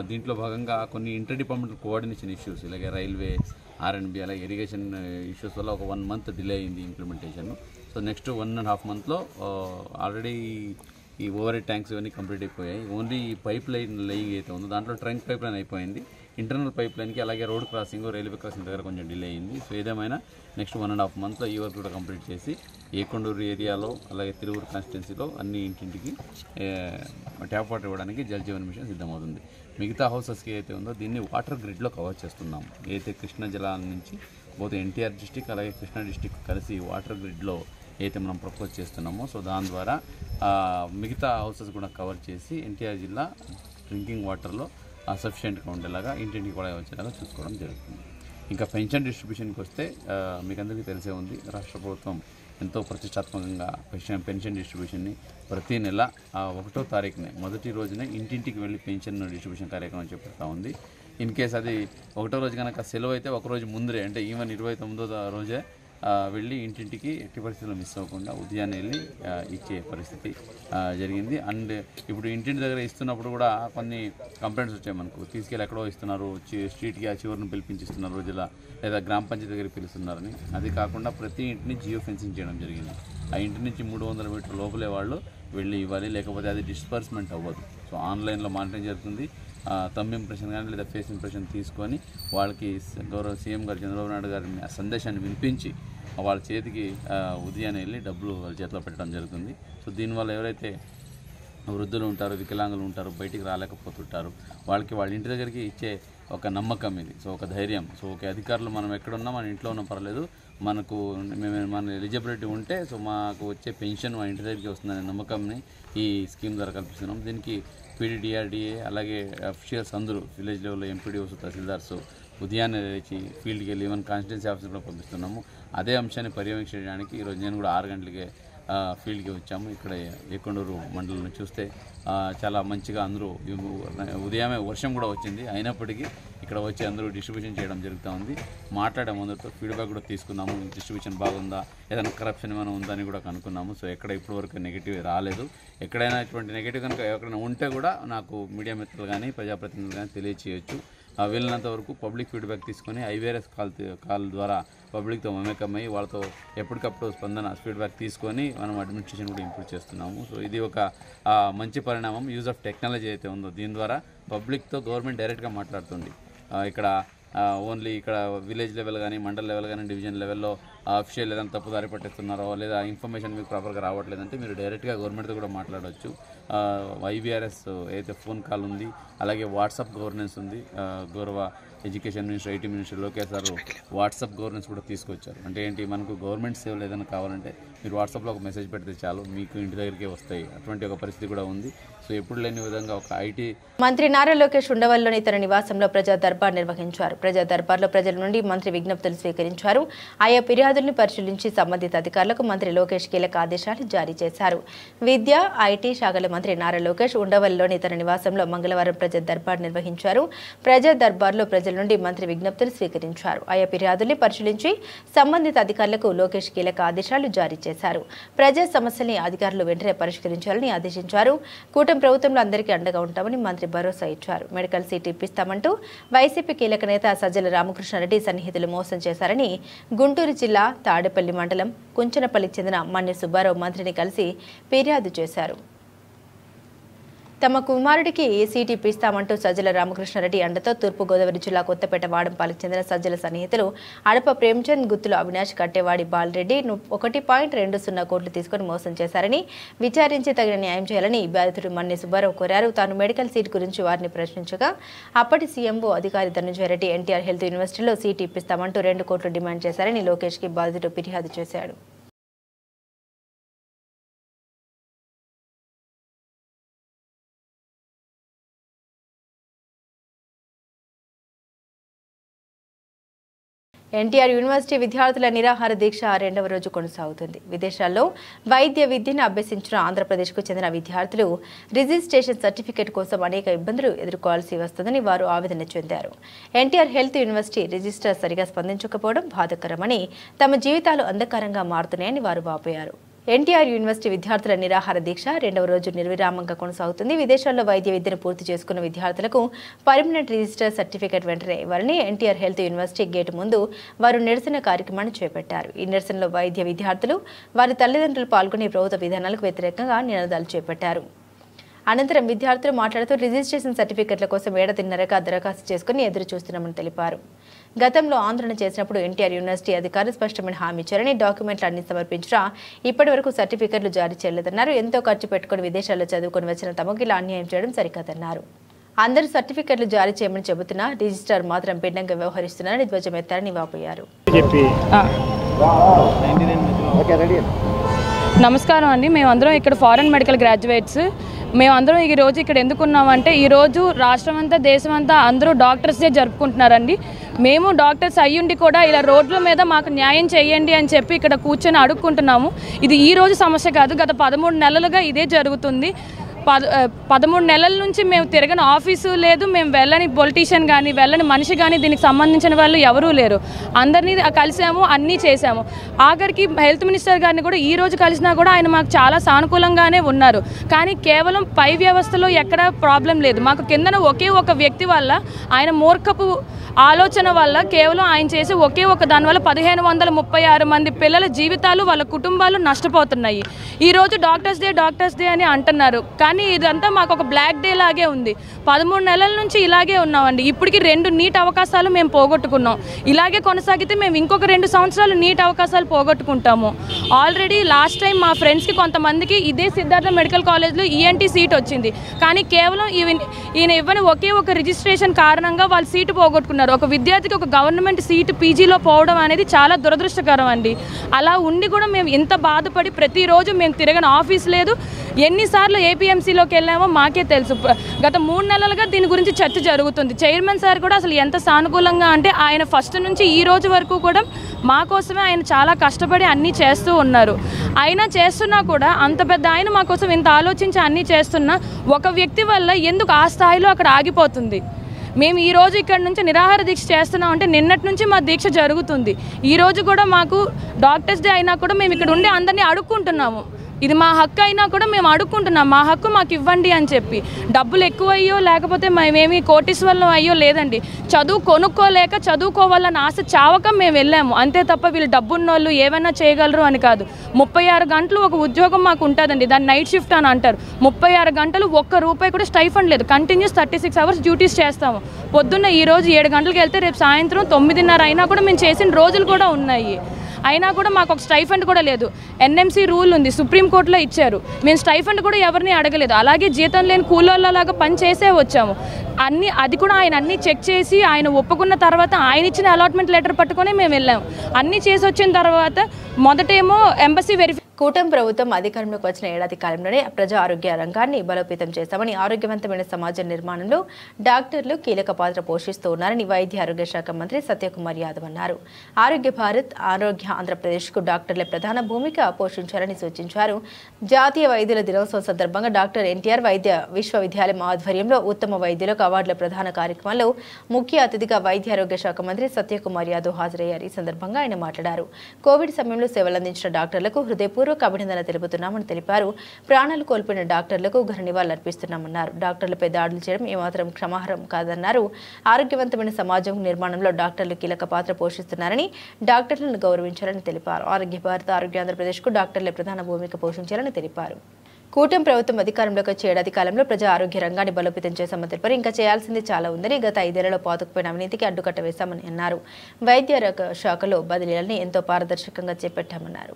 దీంట్లో భాగంగా కొన్ని ఇంటర్ డిపార్ట్మెంటల్ కోఆర్డినేషన్ ఇష్యూస్, ఇలాగే రైల్వే, R&B అలాగే ఇరిగేషన్ ఇష్యూస్ వల్ల ఒక 1 month డిలే అయింది ఇంప్లిమెంటేషన్. సో నెక్స్ట్ 1.5 monthలో ఆల్రెడీ ఈ ఓవర్ హెడ్ ట్యాంక్స్ ఇవన్నీ కంప్లీట్ అయిపోయాయి. ఓన్లీ ఈ పైప్ లైన్ లేయింగ్ అయితే ఉందో దాంట్లో ట్రంక్ పైప్ లైన్ అయిపోయింది. ఇంటర్నల్ పైప్ లైన్కి అలాగే రోడ్ క్రాసింగ్, రైల్వే క్రాసింగ్ దగ్గర కొంచెం డిలే అయింది. సో ఏదేమైనా నెక్స్ట్ 1.5 monthలో ఈ వర్క్ కూడా కంప్లీట్ చేసి ఏకొండూరు ఏరియాలో అలాగే తిరువూరు కాన్స్టిట్యున్సీలో అన్ని ఇంటింటికి ట్యాప్ వాటర్ ఇవ్వడానికి జల్ జీవన్ మిషన్ సిద్ధమవుతుంది. మిగతా హౌసెస్కి అయితే ఉందో దీన్ని వాటర్ గ్రిడ్లో కవర్ చేస్తున్నాం. ఏదైతే కృష్ణా జిల్లా నుంచి పోతే ఎన్టీఆర్ డిస్టిక్ అలాగే కృష్ణా డిస్టిక్ కలిసి వాటర్ గ్రిడ్లో అయితే మనం ప్రపోజ్ చేస్తున్నామో సో దాని ద్వారా మిగతా హౌసెస్ కూడా కవర్ చేసి ఎన్టీఆర్ జిల్లా డ్రింకింగ్ వాటర్లో సఫిషియెంట్గా ఉండేలాగా ఇంటింటికి కూడా వచ్చేలాగా చూసుకోవడం జరుగుతుంది. ఇంకా పెన్షన్ డిస్ట్రిబ్యూషన్కి వస్తే మీకు అందరికీ తెలిసే ఉంది, రాష్ట్ర ప్రభుత్వం ఎంతో ప్రతిష్టాత్మకంగా పెన్షన్ డిస్ట్రిబ్యూషన్ని ప్రతి నెల 1వ తారీఖునే మొదటి రోజునే ఇంటింటికి వెళ్ళి పెన్షన్ డిస్ట్రిబ్యూషన్ కార్యక్రమం చేపడతా ఉంది. ఇన్ కేస్ అది 1వ రోజు కనుక సెలవు అయితే ఒకరోజు ముందరే అంటే ఈవెన్ 29వ రోజే వెళ్ళి ఇంటింటికి ఎట్టి పరిస్థితుల్లో మిస్ అవ్వకుండా ఉదయాన్నే వెళ్ళి ఇచ్చే పరిస్థితి జరిగింది. అండ్ ఇప్పుడు ఇంటింటి దగ్గర ఇస్తున్నప్పుడు కూడా కొన్ని కంప్లైంట్స్ వచ్చాయి మనకు, తీసుకెళ్ళి ఎక్కడో ఇస్తున్నారు, స్ట్రీట్కి ఆ చివరిని పిలిపించిస్తున్నారు రోజుల, లేదా గ్రామ పంచాయతీ దగ్గర పిలుస్తున్నారని. అది కాకుండా ప్రతి ఇంటిని జియో ఫెన్సింగ్ చేయడం జరిగింది. ఆ ఇంటి నుంచి 300 మీటర్ల లోపలే వాళ్ళు వెళ్ళి ఇవ్వాలి, లేకపోతే అది డిస్పర్స్మెంట్ అవ్వదు. సో ఆన్లైన్లో మానిటరింగ్ జరుగుతుంది. థంబ్ ఇంప్రెషన్ కానీ లేదా ఫేస్ ఇంప్రెషన్ తీసుకొని వాళ్ళకి గౌరవ సీఎం గారు చంద్రబాబు నాయుడు గారిని ఆ సందేశాన్ని వినిపించి వాళ్ళ చేతికి ఉదయాన్నే వెళ్ళి డబ్బులు వాళ్ళ చేతిలో పెట్టడం జరుగుతుంది. సో దీనివల్ల ఎవరైతే వృద్ధులు ఉంటారు, వికలాంగులు ఉంటారు, బయటికి రాలేకపోతుంటారు, వాళ్ళకి వాళ్ళ ఇంటి దగ్గరికి ఇచ్చే ఒక నమ్మకం ఇది. సో ఒక ధైర్యం. సో ఒక అధికారులు మనం ఎక్కడున్నా మన ఇంట్లో ఉన్నా పర్లేదు, మన ఎలిజిబిలిటీ ఉంటే సో మాకు వచ్చే పెన్షన్ మా ఇంటి దగ్గరికి వస్తుందనే నమ్మకంని ఈ స్కీమ్ ద్వారా కల్పిస్తున్నాం. దీనికి పీడీడీఆర్డీఏ అలాగే అఫీషియల్స్ అందరూ విలేజ్ లెవెల్లో ఎంపీడీఓస్, తహసీల్దార్స్ ఉదయాన్నే లేచి ఫీల్డ్కి వెళ్ళి ఈవెన్ కాన్స్టిట్యున్సీ ఆఫీస్ కూడా పంపిస్తున్నాము. అదే అంశాన్ని పర్యవేక్షించడానికి ఈరోజు నేను కూడా 6 గంటలకే ఫీల్డ్కి వచ్చాము. ఇక్కడ ఏకొండూరు మండలం చూస్తే చాలా మంచిగా అందరూ ఉదయమే వర్షం కూడా వచ్చింది, అయినప్పటికీ ఇక్కడ వచ్చి అందరూ డిస్ట్రిబ్యూషన్ చేయడం జరుగుతూ ఉంది. మాట్లాడే ముందుతో ఫీడ్బ్యాక్ కూడా తీసుకున్నాము, డిస్ట్రిబ్యూషన్ బాగుందా, ఏదైనా కరప్షన్ ఏమైనా ఉందా అని కూడా కనుక్కున్నాము. సో ఎక్కడ ఇప్పటివరకు నెగిటివ్ రాలేదు. ఎక్కడైనా ఇటువంటి నెగిటివ్ కనుక ఎక్కడైనా ఉంటే కూడా నాకు మీడియా మిత్రులు కానీ ప్రజాప్రతినిధులు కానీ తెలియచేయచ్చు. వీళ్ళనంత వరకు పబ్లిక్ ఫీడ్బ్యాక్ తీసుకొని ఐవీఆర్ఎస్ కాల్ ద్వారా పబ్లిక్తో మమేకమై వాళ్ళతో ఎప్పటికప్పుడు ఫీడ్బ్యాక్ తీసుకొని మనం అడ్మినిస్ట్రేషన్ కూడా ఇంప్రూవ్ చేస్తున్నాము. సో ఇది ఒక మంచి పరిణామం. యూజ్ ఆఫ్ టెక్నాలజీ అయితే ఉందో దీని ద్వారా పబ్లిక్తో గవర్నమెంట్ డైరెక్ట్గా మాట్లాడుతుంది. ఇక్కడ ఓన్లీ ఇక్కడ విలేజ్ లెవెల్ కానీ మండల్ లెవెల్ కానీ డివిజన్ లెవెల్లో అఫీషియల్ ఏదైనా తప్పుదారి పట్టిస్తున్నారో లేదా ఇన్ఫర్మేషన్ మీకు ప్రాపర్గా రావట్లేదంటే మీరు డైరెక్ట్గా గవర్నమెంట్తో కూడా మాట్లాడవచ్చు. ఐవీఆర్ఎస్ అయితే ఫోన్ కాల్ ఉంది, అలాగే వాట్సాప్ గవర్నెన్స్ ఉంది. గౌరవ education minister, IT minister Lokesh గారు వాట్సాప్ గవర్నెన్స్ కూడా తీసుకొచ్చారు. అంటే ఏంటి, మనకు గవర్నమెంట్ సేవలు ఏదైనా కావాలంటే మీరు వాట్సాప్లో ఒక మెసేజ్ పెడితే చాలు, మీకు ఇంటి దగ్గరికే వస్తాయి. అటువంటి ఒక పరిస్థితి కూడా ఉంది. సో ఎప్పుడు లేని విధంగా ఒక ఐటీ మంత్రి నారా లోకేష్ ఉండవల్లిలోని తన నివాసంలో ప్రజా దర్బార్ నిర్వహించారు. ప్రజా దర్బార్లో ప్రజల నుండి మంత్రి విజ్ఞప్తులు స్వీకరించారు. ఆయా ఫిర్యాదులను పరిశీలించి సంబంధిత అధికారులకు మంత్రి లోకేష్ కీలక ఆదేశాలు జారీ చేశారు. విద్య, ఐటీ శాఖల మంత్రి నారా లోకేష్ ఉండవల్లిలోని తన నివాసంలో మంగళవారం ప్రజా దర్బార్ నిర్వహించారు. ప్రజా దర్బార్లో ప్రజల నుండి మంత్రి విజ్ఞప్తులు స్వీకరించారు. ఆయా ఫిర్యాదుల్ని పరిశీలించి సంబంధిత అధికారులకు లోకేష్ కీలక ఆదేశాలు జారీ చేశారు. ప్రజా సమస్యల్ని అధికారులు వెంటనే పరిష్కరించాలని ఆదేశించారు. కూటమి ప్రభుత్వంలో అందరికీ అండగా ఉంటామని మంత్రి భరోసా ఇచ్చారు. మెడికల్ సీట్ ఇప్పిస్తామంటూ వైసీపీ కీలక నేత సజ్జల రామకృష్ణారెడ్డి సన్నిహితులు మోసం చేశారని గుంటూరు జిల్లా తాడేపల్లి మండలం కుంచనపల్లికి చెందిన మన్నె సుబ్బారావు మంత్రిని కలిసి ఫిర్యాదు చేశారు. తమ కుమారుడికి సీటు ఇప్పిస్తామంటూ సజ్జల రామకృష్ణారెడ్డి అండతో తూర్పుగోదావరి జిల్లా కొత్తపేట వాడంపాలకు చెందిన సజ్జల సన్నిహితులు అడప ప్రేమ్చంద్, గుత్తుల అవినాష్, కట్టేవాడి బాలరెడ్డి 1.20 కోట్లు తీసుకుని మోసం చేశారని విచారించి తగిన న్యాయం చేయాలని బాధితుడు మన్నె సుబ్బారావు కోరారు. తాను మెడికల్ సీట్ గురించి వారిని ప్రశ్నించగా అప్పటి సీఎంఓ అధికారి ధనంజయ రెడ్డి ఎన్టీఆర్ హెల్త్ యూనివర్సిటీలో సీటు ఇప్పిస్తామంటూ 2 కోట్లు డిమాండ్ చేశారని లోకేష్కి బాధితుడు ఫిర్యాదు చేశాడు. ఎన్టీఆర్ యూనివర్సిటీ విద్యార్థుల నిరాహార దీక్ష 2వ రోజు కొనసాగుతుంది. విదేశాల్లో వైద్య విద్యను అభ్యసించిన ఆంధ్రప్రదేశ్కు చెందిన విద్యార్థులు రిజిస్ట్రేషన్ సర్టిఫికేట్ కోసం అనేక ఇబ్బందులు ఎదుర్కోవాల్సి వస్తుందని వారు ఆవేదన చెందారు. ఎన్టీఆర్ హెల్త్ యూనివర్సిటీ రిజిస్ట్రార్ సరిగా స్పందించకపోవడం బాధాకరమని, తమ జీవితాలు అంధకారంగా మారుతున్నాయని వారు వాపోయారు. ఎన్టీఆర్ యూనివర్సిటీ విద్యార్థుల నిరాహార దీక్ష 2వ రోజు నిర్విరామంగా కొనసాగుతుంది. విదేశాల్లో వైద్య విద్యను పూర్తి చేసుకున్న విద్యార్థులకు పర్మనెంట్ రిజిస్టర్ సర్టిఫికేట్ వెంటనే ఇవ్వాలని ఎన్టీఆర్ హెల్త్ యూనివర్సిటీ గేటు ముందు వారు నిరసన కార్యక్రమాన్ని చేపట్టారు. ఈ నిరసనలో వైద్య విద్యార్థులు, వారి తల్లిదండ్రులు పాల్గొని ప్రభుత్వ విధానాలకు వ్యతిరేకంగా నినాదాలు చేపట్టారు. అనంతరం విద్యార్థులు మాట్లాడుతూ రిజిస్ట్రేషన్ సర్టిఫికెట్ల కోసం 1.5 దరఖాస్తు చేసుకుని ఎదురు చూస్తున్నామని తెలిపారు. గతంలో ఆందోళన చేసినప్పుడు ఎన్టీఆర్ యూనివర్సిటీ అధికారులు స్పష్టమైన హామీ ఇచ్చారని, డాక్యుమెంట్లు అన్ని సమర్పించినా ఇప్పటి వరకు సర్టిఫికెట్లు జారీ చేయలేదన్నారు. ఎంతో ఖర్చు పెట్టుకుని విదేశాల్లో చదువుకొని వచ్చిన తమకు ఇలా అన్యాయం చేయడం సరికాదన్నారు. అందరూ సర్టిఫికెట్లు జారీ చేయమని చెబుతున్నా రిజిస్ట్రార్ మాత్రం భిన్నంగా వ్యవహరిస్తున్నారని ధ్వజమెత్తారని వాపోయారు. నమస్కారం అండి. మేమందరం ఇక్కడ ఫారెన్ మెడికల్ గ్రాడ్యుయేట్స్. మేమందరం ఈరోజు ఇక్కడ ఎందుకున్నామంటే ఈరోజు రాష్ట్రం అంతా, దేశం అంతా అందరూ డాక్టర్స్డే జరుపుకుంటున్నారండి. మేము డాక్టర్స్ అయ్యుండి కూడా ఇలా రోడ్ల మీద మాకు న్యాయం చేయండి అని చెప్పి ఇక్కడ కూర్చొని అడుక్కుంటున్నాము. ఇది ఈ రోజు సమస్య కాదు, గత 13 నెలలుగా ఇదే జరుగుతుంది. 13 నెలల నుంచి మేము తిరగని ఆఫీసు లేదు, మేము వెళ్ళని పొలిటీషియన్ కానీ వెళ్ళని మనిషి కానీ దీనికి సంబంధించిన వాళ్ళు ఎవరూ లేరు. అందరినీ కలిసాము, అన్నీ చేశాము. ఆఖరికి హెల్త్ మినిస్టర్ గారిని కూడా ఈ రోజు కలిసినా కూడా ఆయన మాకు చాలా సానుకూలంగానే ఉన్నారు. కానీ కేవలం పై వ్యవస్థలో ఎక్కడ ప్రాబ్లం లేదు, మాకు కిందన ఒకే ఒక వ్యక్తి వల్ల, ఆయన మూర్ఖపు ఆలోచన వల్ల, కేవలం ఆయన చేసే ఒకే ఒక దానివల్ల 1536 మంది పిల్లల జీవితాలు, వాళ్ళ కుటుంబాలు నష్టపోతున్నాయి. ఈరోజు డాక్టర్స్ డే అని అంటున్నారు, కానీ ఇదంతా మాకు ఒక బ్లాక్ డే లాగే ఉంది. 13 నెలల నుంచి ఇలాగే ఉన్నామండి. ఇప్పటికి 2 నీట్ అవకాశాలు మేము పోగొట్టుకున్నాం. ఇలాగే కొనసాగితే మేము ఇంకొక 2 సంవత్సరాలు నీట్ అవకాశాలు పోగొట్టుకుంటాము. ఆల్రెడీ లాస్ట్ టైం మా ఫ్రెండ్స్కి కొంతమందికి ఇదే సిద్ధార్థ మెడికల్ కాలేజ్లో ENT సీట్ వచ్చింది, కానీ కేవలం ఈయన ఇవ్వని ఒకే ఒక రిజిస్ట్రేషన్ కారణంగా వాళ్ళు సీటు పోగొట్టుకున్నారు. ఒక విద్యార్థికి ఒక గవర్నమెంట్ సీటు పీజీలో పోవడం అనేది చాలా దురదృష్టకరం అండి. అలా ఉండి కూడా మేము ఇంత బాధపడి ప్రతిరోజు మేము తిరగని ఆఫీస్ లేదు. ఎన్నిసార్లు APMCలోకి వెళ్ళామో మాకే తెలుసు. గత 3 నెలలుగా దీని గురించి చర్చ జరుగుతుంది. చైర్మన్ సార్ కూడా అసలు ఎంత సానుకూలంగా అంటే, ఆయన ఫస్ట్ నుంచి ఈ రోజు వరకు కూడా మా కోసమే ఆయన చాలా కష్టపడి అన్నీ చేస్తూ ఉన్నారు. అయినా చేస్తున్నా కూడా అంత పెద్ద ఆయన మా కోసం ఇంత ఆలోచించి అన్నీ చేస్తున్నా ఒక వ్యక్తి వల్ల ఎందుకు ఆ స్థాయిలో అక్కడ ఆగిపోతుంది? మేము ఈరోజు ఇక్కడ నుంచి నిరాహార దీక్ష చేస్తున్నామంటే నిన్నటి నుంచి మా దీక్ష జరుగుతుంది. ఈరోజు కూడా మాకు డాక్టర్స్ డే అయినా కూడా మేము ఇక్కడ ఉండి అందరినీ అడుక్కుంటున్నాము. ఇది మా హక్కు అయినా కూడా మేము అడుక్కుంటున్నాం, మా హక్కు మాకు ఇవ్వండి అని చెప్పి. డబ్బులు ఎక్కువ అయ్యో లేకపోతే మేమేమి కోటీశ్వరులం అయ్యో లేదండి. చదువు కొనుక్కోలేక చదువుకోవాలని ఆశ చావక మేము వెళ్ళాము అంతే తప్ప వీళ్ళు డబ్బున్నోళ్ళు ఏమైనా చేయగలరు అని కాదు. 36 గంటలు ఒక ఉద్యోగం మాకు ఉంటుందండి, దాన్ని నైట్ షిఫ్ట్ అని అంటారు. 36 గంటలు ₹1 కూడా స్టైఫండ్ లేదు, కంటిన్యూస్ 36 అవర్స్ డ్యూటీస్ చేస్తాము. పొద్దున్న ఈరోజు 7 గంటలకు వెళ్తే రేపు సాయంత్రం 9:30 అయినా కూడా మేము చేసిన రోజులు కూడా ఉన్నాయి. అయినా కూడా మాకు ఒక స్టైఫండ్ కూడా లేదు. NMC రూల్ ఉంది, సుప్రీంకోర్టులో ఇచ్చారు. మేము స్టైఫండ్ కూడా ఎవరిని అడగలేదు. అలాగే జీతం లేని కూలోళ్ళలాగా పని చేసే వచ్చాము. అది కూడా ఆయన అన్నీ చెక్ చేసి ఆయన ఒప్పుకున్న తర్వాత ఆయన ఇచ్చిన అలాట్మెంట్ లెటర్ పట్టుకొని మేము వెళ్ళాము. అన్నీ చేసి వచ్చిన తర్వాత మొదటేమో ఎంబసీ కూటమి ప్రభుత్వం అధికారంలోకి వచ్చిన ఏడాది కాలంలోనే ప్రజా ఆరోగ్య రంగాన్ని బలోపేతం చేస్తామని, ఆరోగ్యవంతమైన సమాజ నిర్మాణంలో డాక్టర్లు కీలక పాత్ర పోషిస్తూ ఉన్నారని వైద్య ఆరోగ్య శాఖ మంత్రి సత్యకుమార్ యాదవ్ అన్నారు. ఆరోగ్య భారత్, ఆరోగ్య ఆంధ్రప్రదేశ్కు డాక్టర్లే ప్రధాన భూమిక పోషించారని సూచించారు. జాతీయ వైద్యుల దినోత్సవం సందర్భంగా డాక్టర్ NTR వైద్య విశ్వవిద్యాలయం ఆధ్వర్యంలో ఉత్తమ వైద్యులకు అవార్డుల ప్రధాన కార్యక్రమంలో ముఖ్య అతిథిగా వైద్య ఆరోగ్య శాఖ మంత్రి సత్యకుమార్ యాదవ్ హాజరయ్యారు. ఈ సందర్భంగా ఆయన మాట్లాడారు. కోవిడ్ సమయంలో సేవలందించిన డాక్టర్లకు హృదయపూర్వక అభినందన తెలుపుతున్నామని తెలిపారు. ప్రాణాలు కోల్పోయిన డాక్టర్లకు ఘన నివాళులర్పిస్తున్నామన్నారు. డాక్టర్లపై దాడులు చేయడం ఏమాత్రం క్షమార్హం కాదన్నారు. ఆరోగ్యవంతమైన సమాజం నిర్మాణంలో డాక్టర్లు కీలక పాత్ర పోషిస్తున్నారని, డాక్టర్లను గౌరవించాలని తెలిపారు. ఆరోగ్య భారత, ఆరోగ్య ఆంధ్రప్రదేశ్కు డాక్టర్లే ప్రధాన భూమిక పోషించాలని తెలిపారు. కూటమి ప్రభుత్వం అధికారంలోకి వచ్చే ఏడాది కాలంలో ప్రజా ఆరోగ్య రంగాన్ని బలోపేతం చేశామని తెలిపారు. ఇంకా చేయాల్సింది చాలా ఉందని, గత 5 ఏళ్లలో పాతుకుపోయిన అవినీతికి అడ్డుకట్ట వేశామని అన్నారు. వైద్య శాఖలో బదిలీలని ఎంతో పారదర్శకంగా చేపట్టామన్నారు.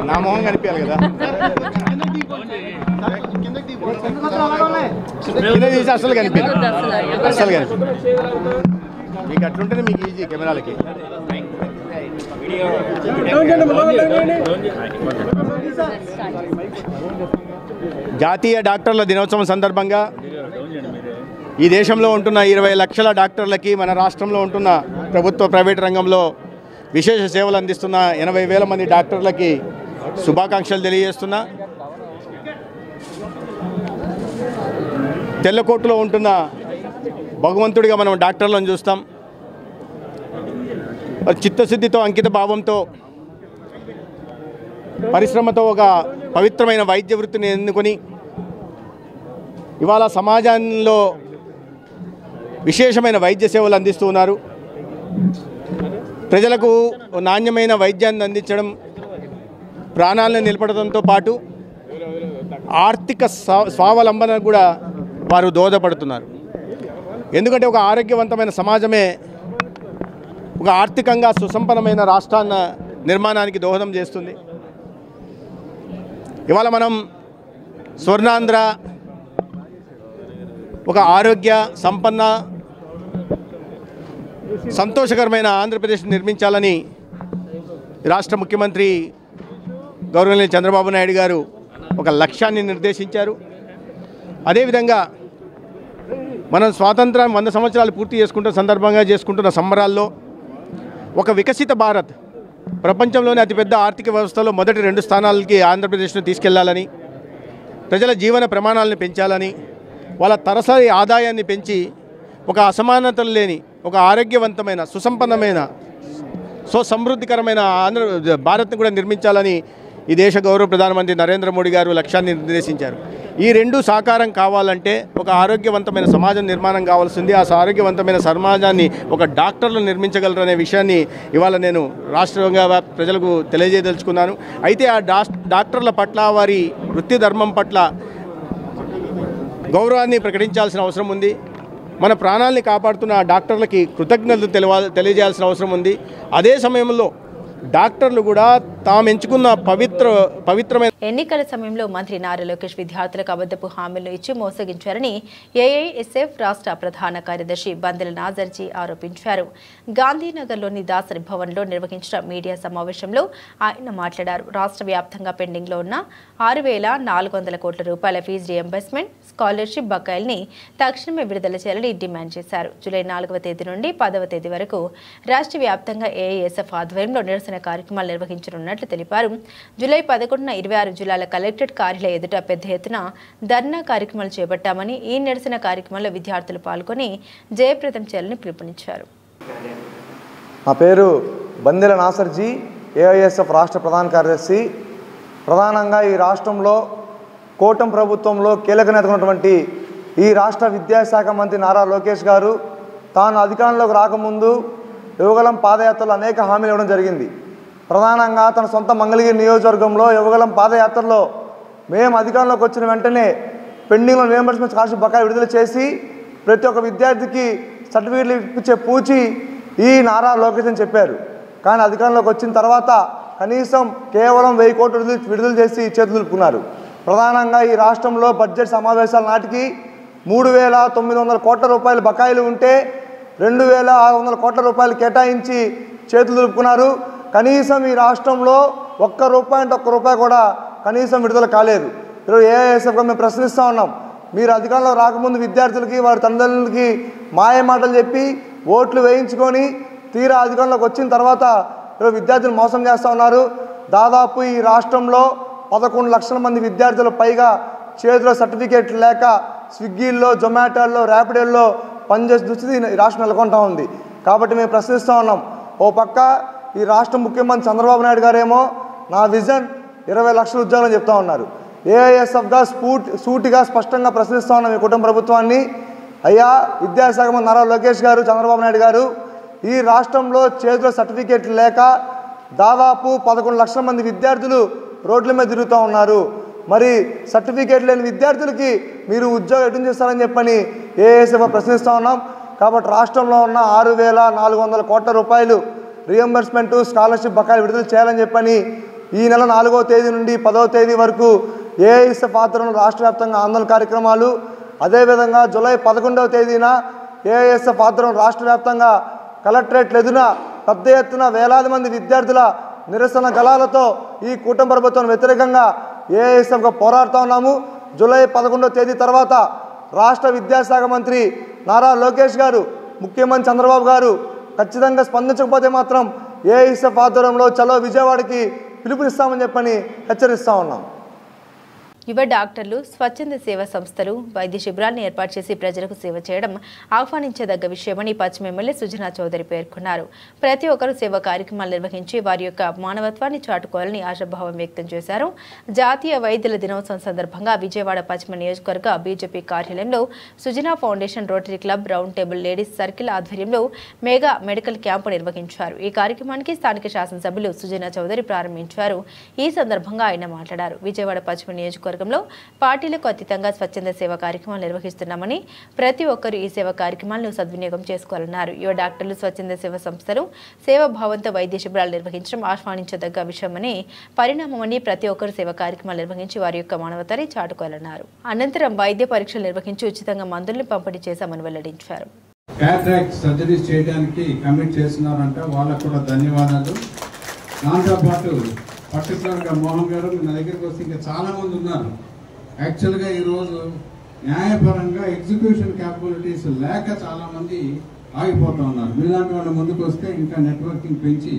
నా మొహం కనిపించాలి కదా, అసలు కనిపించదు, అసలు కనిపించదు. మీకు అట్లుంటేనే మీకు ఈజీ కెమెరాలకి. జాతీయ డాక్టర్ల దినోత్సవం సందర్భంగా ఈ దేశంలో ఉంటున్న 20 లక్షల డాక్టర్లకి, మన రాష్ట్రంలో ఉంటున్న ప్రభుత్వ ప్రైవేట్ రంగంలో విశేష సేవలు అందిస్తున్న 80,000 మంది డాక్టర్లకి శుభాకాంక్షలు తెలియజేస్తున్నా. తెల్లకోటలో ఉంటున్న భగవంతుడిగా మనం డాక్టర్లను చూస్తాం. చిత్తశుద్ధితో, అంకిత భావంతో, పరిశ్రమతో ఒక పవిత్రమైన వైద్య వృత్తిని ఎన్నుకొని ఇవాళ సమాజంలో విశేషమైన వైద్య సేవలు అందిస్తూ ఉన్నారు. ప్రజలకు నాణ్యమైన వైద్యాన్ని అందించడం, ప్రాణాలను నిలబడడంతో పాటు ఆర్థిక స్వావలంబన కూడా వారు దోహదపడుతున్నారు. ఎందుకంటే ఒక ఆరోగ్యవంతమైన సమాజమే ఒక ఆర్థికంగా సుసంపన్నమైన రాష్ట్రాన్ని నిర్మాణానికి దోహదం చేస్తుంది. ఇవాళ మనం స్వర్ణాంధ్ర, ఒక ఆరోగ్య సంపన్న సంతోషకరమైన ఆంధ్రప్రదేశ్ నిర్మించాలని రాష్ట్ర ముఖ్యమంత్రి గౌరవనీయ చంద్రబాబు నాయుడు గారు ఒక లక్ష్యాన్ని నిర్దేశించారు. అదేవిధంగా మనం స్వాతంత్రం 100 సంవత్సరాలు పూర్తి చేసుకుంటున్న సందర్భంగా చేసుకుంటున్న సంబరాల్లో ఒక వికసిత భారత్, ప్రపంచంలోనే అతిపెద్ద ఆర్థిక వ్యవస్థలో మొదటి 2 స్థానాలకి ఆంధ్రప్రదేశ్ను తీసుకెళ్లాలని, ప్రజల జీవన ప్రమాణాలను పెంచాలని, వాళ్ళ తరసరి ఆదాయాన్ని పెంచి ఒక అసమానతలు లేని ఒక ఆరోగ్యవంతమైన సుసంపన్నమైన సమృద్ధికరమైన భారత్ను కూడా నిర్మించాలని ఈ దేశ గౌరవ ప్రధానమంత్రి నరేంద్ర మోడీ గారు లక్ష్యాన్ని నిర్దేశించారు. ఈ రెండు సాకారం కావాలంటే ఒక ఆరోగ్యవంతమైన సమాజం నిర్మాణం కావాల్సింది. ఆ ఆరోగ్యవంతమైన సమాజాన్ని ఒక డాక్టర్లు నిర్మించగలరనే విషయాన్ని ఇవాళ నేను రాష్ట్రంగా ప్రజలకు తెలియజేయదలుచుకున్నాను. అయితే ఆ డాక్టర్ల పట్ల, వారి వృత్తి ధర్మం పట్ల గౌరవాన్ని ప్రకటించాల్సిన అవసరం ఉంది. మన ప్రాణాలని కాపాడుతున్న డాక్టర్లకి కృతజ్ఞతలు తెలియజేయాల్సిన అవసరం ఉంది. అదే సమయంలో డాక్టర్లు కూడా తాము ఎంచుకున్న పవిత్రమైన ఎన్నికల సమయంలో మంత్రి నారా లోకేష్ విద్యార్థులకు అబద్ధపు హామీలను ఇచ్చి మోసగించారని ఏఐఎస్ఎఫ్ రాష్ట్ర ప్రధాన కార్యదర్శి బందెల నాజర్జీ ఆరోపించారు. గాంధీనగర్లోని దాసరి భవన్లో నిర్వహించిన మీడియా సమావేశంలో ఆయన మాట్లాడారు. రాష్ట్ర వ్యాప్తంగా పెండింగ్లో ఉన్న 6,400 కోట్ల రూపాయల ఫీజు రియంబర్స్మెంట్, స్కాలర్షిప్ బకాయిల్ని తక్షణమే విడుదల చేయాలని డిమాండ్ చేశారు. జూలై 4వ తేదీ నుండి 10వ తేదీ వరకు రాష్ట్ర వ్యాప్తంగా ఏఐఎస్ఎఫ్ ఆధ్వర్యంలో నిరసన కార్యక్రమాలు నిర్వహించనున్నట్లు తెలిపారు. జూలై 11న 26 జిల్లాల కలెక్టరేట్ కార్యాలయ ఎదుట పెద్ద ఎత్తున ధర్నా కార్యక్రమాలు చేపట్టామని, ఈ నిరసన కార్యక్రమంలో విద్యార్థులు పాల్గొని జయప్రదం చేయాలని పిలుపునిచ్చారు. నా పేరు బందెల నాసర్జీ, ఏఐఎస్ఎఫ్ రాష్ట్ర ప్రధాన కార్యదర్శి. ప్రధానంగా ఈ రాష్ట్రంలో కూటమి ప్రభుత్వంలో కీలక నేత ఉన్నటువంటి ఈ రాష్ట్ర విద్యాశాఖ మంత్రి నారా లోకేష్ గారు తాను అధికారంలోకి రాకముందు యువగలం పాదయాత్రలో అనేక హామీలు ఇవ్వడం జరిగింది. ప్రధానంగా తన సొంత మంగళగిరి నియోజకవర్గంలో యువగలం పాదయాత్రలో మేము అధికారంలోకి వచ్చిన వెంటనే పెండింగ్లో రియంబర్స్మెంట్ స్కాలర్షిప్ బకాయి విడుదల చేసి ప్రతి ఒక్క విద్యార్థికి సర్టిఫికేట్లు ఇప్పించే పూచి ఈ నారా లోకేష్ అని చెప్పారు. కానీ అధికారంలోకి వచ్చిన తర్వాత కనీసం కేవలం 1000 కోట్లు విడుదల చేసి చేతులు దులుపుకున్నారు. ప్రధానంగా ఈ రాష్ట్రంలో బడ్జెట్ సమావేశాల నాటికి 3,900 కోట్ల రూపాయల బకాయిలు ఉంటే 2,600 కోట్ల రూపాయలు కేటాయించి చేతులు దులుపుకున్నారు. కనీసం ఈ రాష్ట్రంలో ఒక్క రూపాయి కూడా కనీసం విడుదల కాలేదు. ఈరోజు ఏఐఎస్ఎఫ్గా మేము ప్రశ్నిస్తూ ఉన్నాం. మీరు అధికారంలో రాకముందు విద్యార్థులకి, వారి తల్లిదండ్రులకి మాయ మాటలు చెప్పి ఓట్లు వేయించుకొని తీరా అధికారంలోకి వచ్చిన తర్వాత ఈరోజు విద్యార్థులు మోసం చేస్తూ ఉన్నారు. దాదాపు ఈ రాష్ట్రంలో 11 లక్షల మంది విద్యార్థులు పైగా చేతిలో సర్టిఫికేట్లు లేక స్విగ్గీల్లో, జొమాటోల్లో, ర్యాపిడోల్లో పనిచేసే దుస్థితి ఈ రాష్ట్రం నెలకొంటా ఉంది. కాబట్టి మేము ప్రశ్నిస్తూ ఉన్నాం. ఓ పక్క ఈ రాష్ట్ర ముఖ్యమంత్రి చంద్రబాబు నాయుడు గారేమో నా విజన్ 20 లక్షల ఉద్యోగాలు చెప్తా ఉన్నారు. ఏఐఎస్ఎఫ్గా సూటిగా స్పష్టంగా ప్రశ్నిస్తూ ఉన్నాం ఈ కుటుంబ ప్రభుత్వాన్ని. అయ్యా విద్యాశాఖ మంత్రి నారా లోకేష్ గారు, చంద్రబాబు నాయుడు గారు, ఈ రాష్ట్రంలో చేతిలో సర్టిఫికేట్లు లేక దాదాపు 11 లక్షల మంది విద్యార్థులు రోడ్ల మీద తిరుగుతూ ఉన్నారు. మరి సర్టిఫికేట్ లేని విద్యార్థులకి మీరు ఉద్యోగం ఎటు చేస్తారని చెప్పని ఏఐఎస్ఎఫ్ ప్రశ్నిస్తూ ఉన్నాం. కాబట్టి రాష్ట్రంలో ఉన్న 6,400 కోట్ల రూపాయలు రియంబర్స్మెంటు, స్కాలర్షిప్ బకాయిలు విడుదల చేయాలని చెప్పని ఈ నెల 4వ తేదీ నుండి 10వ తేదీ వరకు ఏఐఎస్ఎఫ్ ఆధ్వర్యంలో రాష్ట్ర వ్యాప్తంగా ఆందోళన కార్యక్రమాలు, అదేవిధంగా జూలై 11వ తేదీన ఏఐఎస్ఎఫ్ ఆధ్వర్యంలో రాష్ట్ర వ్యాప్తంగా కలెక్టరేట్ల ఎదున పెద్ద ఎత్తున వేలాది మంది విద్యార్థుల నిరసన గళాలతో ఈ కూటమి ప్రభుత్వం వ్యతిరేకంగా ఏఐఎస్ఎఫ్గా పోరాడుతూ ఉన్నాము. జూలై 11వ తేదీ తర్వాత రాష్ట్ర విద్యాశాఖ మంత్రి నారా లోకేష్ గారు, ముఖ్యమంత్రి చంద్రబాబు గారు ఖచ్చితంగా స్పందించకపోతే మాత్రం ఏఐఎస్ఎఫ్ ఆధ్వర్యంలో చలో విజయవాడకి పిలుపునిస్తామని చెప్పని హెచ్చరిస్తూ ఉన్నాం. యువ డాక్టర్లు, స్వచ్ఛంద సేవా సంస్థలు వైద్య శిబిరాలను ఏర్పాటు చేసి ప్రజలకు సేవ చేయడం ఆహ్వానించదగ్గ విషయమని పశ్చిమ ఎమ్మెల్యే సుజనా చౌదరి పేర్కొన్నారు. ప్రతి ఒక్కరూ సేవా కార్యక్రమాలు నిర్వహించి వారి యొక్క మానవత్వాన్ని చాటుకోవాలని ఆశాభావం వ్యక్తం చేశారు. జాతీయ వైద్యుల దినోత్సవం సందర్భంగా విజయవాడ పశ్చిమ నియోజకవర్గ బీజేపీ కార్యాలయంలో Sujana foundation, rotary club, round table ladies circle ఆధ్వర్యంలో మెగా మెడికల్ క్యాంపు నిర్వహించారు. ఈ కార్యక్రమానికి స్థానిక శాసనసభ్యులు సుజనా చౌదరి ప్రారంభించారు. ఈ సందర్భంగా ఆయన మాట్లాడారు. విజయవాడ పశ్చిమ నియోజకవర్గంలో పార్టీలకు అతీతంగా స్వచ్ఛంద సేవా కార్యక్రమాలు నిర్వహిస్తున్నామని, ప్రతి ఒక్కరూ ఈ సేవా కార్యక్రమాలను సద్వినియోగం చేసుకోవాలన్నారు. యువ డాక్టర్లు, స్వచ్ఛంద సేవా సంస్థలు సేవాభావంతో వైద్య శిబిరాలు నిర్వహించడం ఆహ్వానించదగ్గ విషయమని, పరిణామమని, ప్రతి ఒక్కరూ సేవా కార్యక్రమాలు నిర్వహించి వారి యొక్క మానవతాన్ని చాటుకోవాలన్నారు. అనంతరం వైద్య పరీక్షలు నిర్వహించి ఉచితంగా మందులను పంపిణీ చేశామని వెల్లడించారు. క్యాట్రాక్ట్ సర్జరీస్ చేయడానికి కమిట్ చేస్తున్నారంట, వాళ్ళకు కూడా ధన్యవాదాలు. దాంతోపాటు పర్టికులర్గా మోహన్ గారు నా దగ్గరికి వస్తే ఇంకా చాలామంది ఉన్నారు. యాక్చువల్గా ఈరోజు న్యాయపరంగా ఎగ్జిక్యూషన్ క్యాపబిలిటీస్ లేక చాలామంది ఆగిపోతూ ఉన్నారు. మీలాంటి వాళ్ళ ముందుకు వస్తే ఇంకా నెట్వర్కింగ్ పెంచి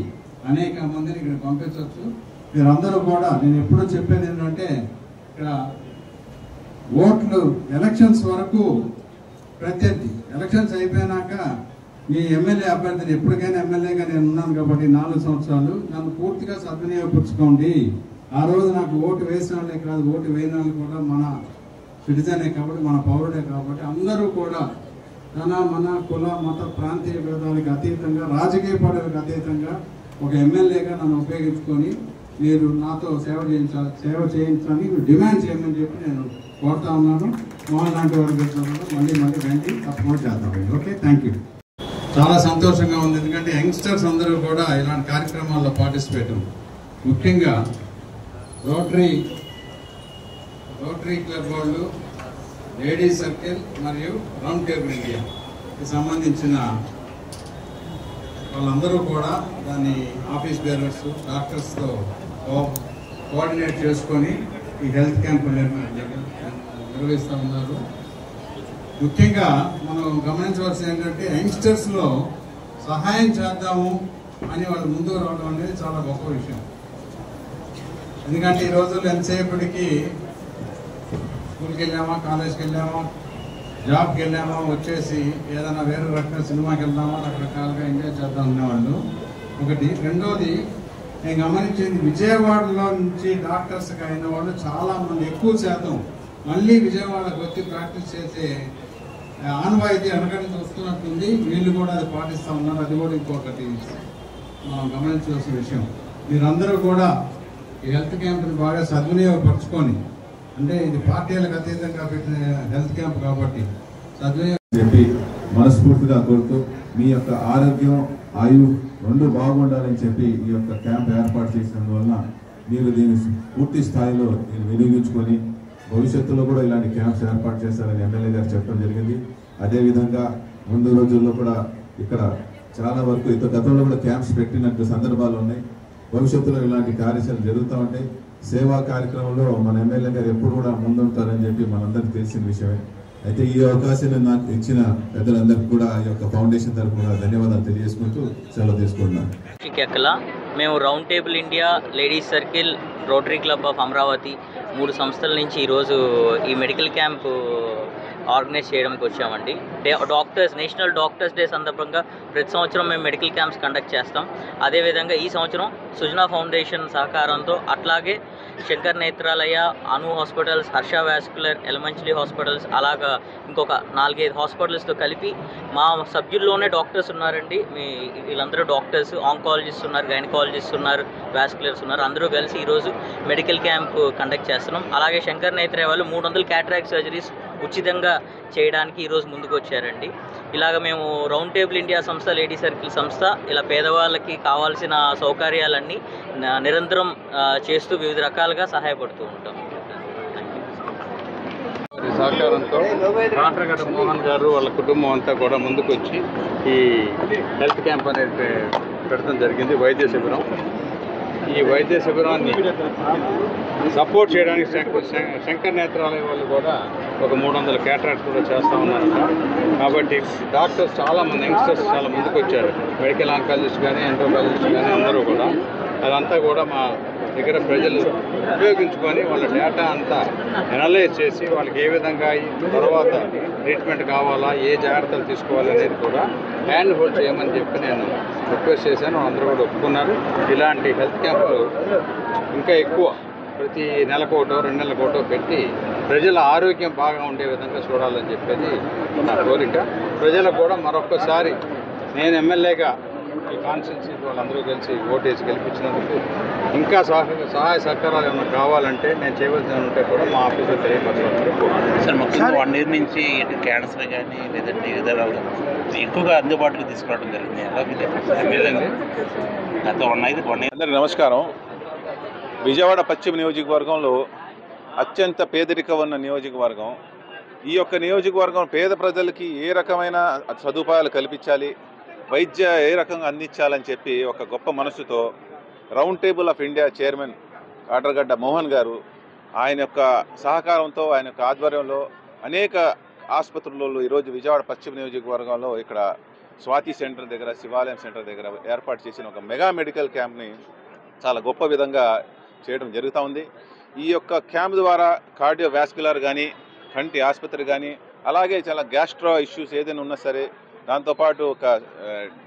అనేక మందిని ఇక్కడ పంపించవచ్చు. మీరందరూ కూడా నేను ఎప్పుడూ చెప్పేది ఏంటంటే ఇక్కడ ఓట్లు ఎలక్షన్స్ వరకు ప్రత్యర్థి, ఎలక్షన్స్ అయిపోయినాక మీ ఎమ్మెల్యే అభ్యర్థిని ఎప్పటికైనా ఎమ్మెల్యేగా నేను ఉన్నాను కాబట్టి 4 సంవత్సరాలు నన్ను పూర్తిగా సద్వినియోగపరుచుకోండి. ఆ రోజు నాకు ఓటు వేసిన వాళ్ళే కాదు, ఓటు వేయని వాళ్ళు కూడా మన సిటిజనే కాబట్టి, మన పౌరుడే కాబట్టి అందరూ కూడా మన కుల మత ప్రాంతీయ భేదాలకు అతీతంగా, రాజకీయ పదవికి అతీతంగా ఒక ఎమ్మెల్యేగా నన్ను ఉపయోగించుకొని మీరు నాతో సేవ చేయించాలని డిమాండ్ చేయమని చెప్పి నేను కోరుతా ఉన్నాను. మోహన్ లాంటి వారికి మళ్ళీ రండి, తప్పకుండా చేద్దాం. Okay, thank you. చాలా సంతోషంగా ఉంది, ఎందుకంటే యంగ్స్టర్స్ అందరూ కూడా ఇలాంటి కార్యక్రమాల్లో పార్టిసిపేట్, ముఖ్యంగా రోటరీ క్లబ్ వాళ్ళు, లేడీస్ సర్కిల్ మరియు రౌండ్ టేబుల్ ఇండియాకి సంబంధించిన వాళ్ళందరూ కూడా దాన్ని ఆఫీస్ బేరర్స్, డాక్టర్స్తో కోఆర్డినేట్ చేసుకొని ఈ హెల్త్ క్యాంప్ నిర్వహిస్తూ ఉన్నారు. ముఖ్యంగా మనం గమనించవలసింది ఏంటంటే యంగ్స్టర్స్లో సహాయం చేద్దాము అని వాళ్ళు ముందుకు రావడం అనేది చాలా గొప్ప విషయం. ఎందుకంటే ఈ రోజుల్లో ఎంతసేపటికి స్కూల్కి వెళ్ళామా, కాలేజ్కి వెళ్ళామా, జాబ్కి వెళ్ళామా, వచ్చేసి ఏదైనా వేరే రకంగా సినిమాకి వెళ్దామా, రకరకాలుగా ఎంజాయ్ చేద్దాం అనేవాళ్ళు ఒకటి. రెండోది నేను గమనించింది, విజయవాడలో నుంచి డాక్టర్స్కి అయిన వాళ్ళు చాలా మంది, ఎక్కువ శాతం మళ్ళీ విజయవాడకు వచ్చి ప్రాక్టీస్ చేసే ఆనవాయితీ వెనకటి వస్తున్నట్టుంది. వీళ్ళు కూడా అది పాటిస్తూ ఉన్నారు. అది కూడా ఇంకొకటి మనం గమనించాల్సిన విషయం. మీరందరూ కూడా ఈ హెల్త్ క్యాంప్ని బాగా సద్వినియోగపరచుకొని, అంటే ఇది పార్టీలకు అతీతంగా పెట్టిన హెల్త్ క్యాంప్ కాబట్టి చెప్పి మనస్ఫూర్తిగా కోరుతూ మీ యొక్క ఆరోగ్యం, ఆయు రెండు బాగుండాలని చెప్పి ఈ యొక్క క్యాంప్ ఏర్పాటు చేసినందువలన మీరు దీన్ని పూర్తి స్థాయిలో వినియోగించుకొని భవిష్యత్తులో కూడా ఇలాంటి క్యాంప్స్ ఏర్పాటు చేస్తారని ఎమ్మెల్యే గారు చెప్పడం జరిగింది. అదేవిధంగా ముందు రోజుల్లో కూడా ఇక్కడ చాలా వరకు గతంలో కూడా క్యాంప్స్ పెట్టినట్టు సందర్భాలు ఉన్నాయి. భవిష్యత్తులో ఇలాంటి కార్యక్రమాలు జరుగుతూ ఉంటాయి. సేవా కార్యక్రమంలో మన ఎమ్మెల్యే గారు ఎప్పుడు కూడా ముందుంటారని చెప్పి మనందరికీ తెలిసిన విషయమే. అయితే ఈ అవకాశాన్ని నాకు ఇచ్చిన పెద్దలందరికీ కూడా ఈ యొక్క ఫౌండేషన్ తరఫున ధన్యవాదాలు తెలియజేసుకుంటూ సెలవు తీసుకుంటున్నాను. మేము round table India, ladies circle, rotary club of Amaravati 3 సంస్థల నుంచి ఈరోజు ఈ మెడికల్ క్యాంపు ఆర్గనైజ్ చేయడానికి వచ్చామండి. నేషనల్ డాక్టర్స్ డే సందర్భంగా ప్రతి సంవత్సరం మేము మెడికల్ క్యాంప్స్ కండక్ట్ చేస్తాం. అదేవిధంగా ఈ సంవత్సరం సుజనా ఫౌండేషన్ సహకారంతో, అట్లాగే Shankar Netralaya, Anu hospitals, Harsha vascular, Yelamanchili hospitals, అలాగా ఇంకొక 4-5 హాస్పిటల్స్తో కలిపి మా సభ్యుల్లోనే డాక్టర్స్ ఉన్నారండి. వీళ్ళందరూ డాక్టర్స్, ఆంకాలజిస్ట్ ఉన్నారు, గైనకాలజిస్ట్ ఉన్నారు, వాస్కులర్స్ ఉన్నారు. అందరూ కలిసి ఈరోజు మెడికల్ క్యాంప్ కండక్ట్ చేస్తున్నాం. అలాగే శంకర్ నేత్రాలయ వాళ్ళు 300 క్యాటరాక్ట్ సర్జరీస్ ఉచితంగా చేయడానికి ఈరోజు ముందుకు వచ్చారండి. ఇలాగ మేము రౌండ్ టేబుల్ ఇండియా సంస్థ, లేడీ సర్కిల్ సంస్థ ఇలా పేదవాళ్ళకి కావాల్సిన సౌకర్యాలన్నీ నిరంతరం చేస్తూ వివిధ రకాలుగా సహాయపడుతూ ఉంటాం. సహకారంతో కాంట్రగడ్డ మోహన్ గారు వాళ్ళ కుటుంబం అంతా కూడా ముందుకు వచ్చి ఈ హెల్త్ క్యాంప్ అనేది పెడతాం జరిగింది. వైద్య శిబిరం. ఈ వైద్య శిబిరాన్ని సపోర్ట్ చేయడానికి శంకర్ నేత్రాలయ వాళ్ళు కూడా ఒక 300 క్యాటరాక్ట్స్ కూడా చేస్తూ ఉన్నారు. కాబట్టి డాక్టర్స్ చాలామంది, యంగ్స్టర్స్ చాలా ముందుకు వచ్చారు. మెడికల్ ఆంకాలజిస్ట్ కానీ, ఎండోకాలజిస్ట్ కానీ అందరూ కూడా. అదంతా కూడా మా దగ్గర ప్రజలు ఉపయోగించుకొని వాళ్ళ డేటా అంతా ఎనలైజ్ చేసి వాళ్ళకి ఏ విధంగా తర్వాత ట్రీట్మెంట్ కావాలా, ఏ జాగ్రత్తలు తీసుకోవాలనేది కూడా హ్యాండ్ హోల్డ్ చేయమని చెప్పి నేను రిక్వెస్ట్ చేశాను. అందరూ కూడా ఒప్పుకున్నారు. ఇలాంటి హెల్త్ క్యాంపులు ఇంకా ఎక్కువ ప్రతి నెలకోటో 2 నెలలకోటో పెట్టి ప్రజల ఆరోగ్యం బాగా ఉండే విధంగా చూడాలని చెప్పేది నా కోరిక. ప్రజలకు కూడా మరొక్కసారి నేను ఎమ్మెల్యేగా ఈ కాన్స్టిట్యున్సీ వాళ్ళందరూ కలిసి ఓటేసి గెలిపించినందుకు ఇంకా సహాయ సహకారాలు ఏమైనా కావాలంటే నేను చేయవలసి ఉంటే కూడా మా ఆఫీసులో తెలియపరచాలి. సార్, ముఖ్యంగా 1 ఇయర్ నుంచి క్యాన్సర్ కానీ లేదంటే ఏదైనా ఎక్కువగా అందుబాటులోకి తీసుకురావడం జరిగింది. లేదండి గత 1 ఇయర్. అందరికీ నమస్కారం. విజయవాడ పశ్చిమ నియోజకవర్గంలో అత్యంత పేదరికం ఉన్న నియోజకవర్గం. ఈ యొక్క నియోజకవర్గం పేద ప్రజలకి ఏ రకమైన సదుపాయాలు కల్పించాలి, వైద్య ఏ రకంగా అందించాలని చెప్పి ఒక గొప్ప మనసుతో round table of India chairman Kadragadda Mohan garu ఆయన యొక్క సహకారంతో ఆయన యొక్క ఆధ్వర్యంలో అనేక ఆసుపత్రులలో ఈరోజు విజయవాడ పశ్చిమ నియోజకవర్గంలో ఇక్కడ స్వాతి సెంటర్ దగ్గర, శివాలయం సెంటర్ దగ్గర ఏర్పాటు చేసిన ఒక మెగా మెడికల్ క్యాంప్ని చాలా గొప్ప విధంగా చేయడం జరుగుతూ ఉంది. ఈ యొక్క క్యాంప్ ద్వారా కార్డియోవాస్కులర్ కానీ, కంటి ఆసుపత్రి కానీ, అలాగే చాలా గ్యాస్ట్రో ఇష్యూస్ ఏదైనా ఉన్నా సరే, దాంతోపాటు ఒక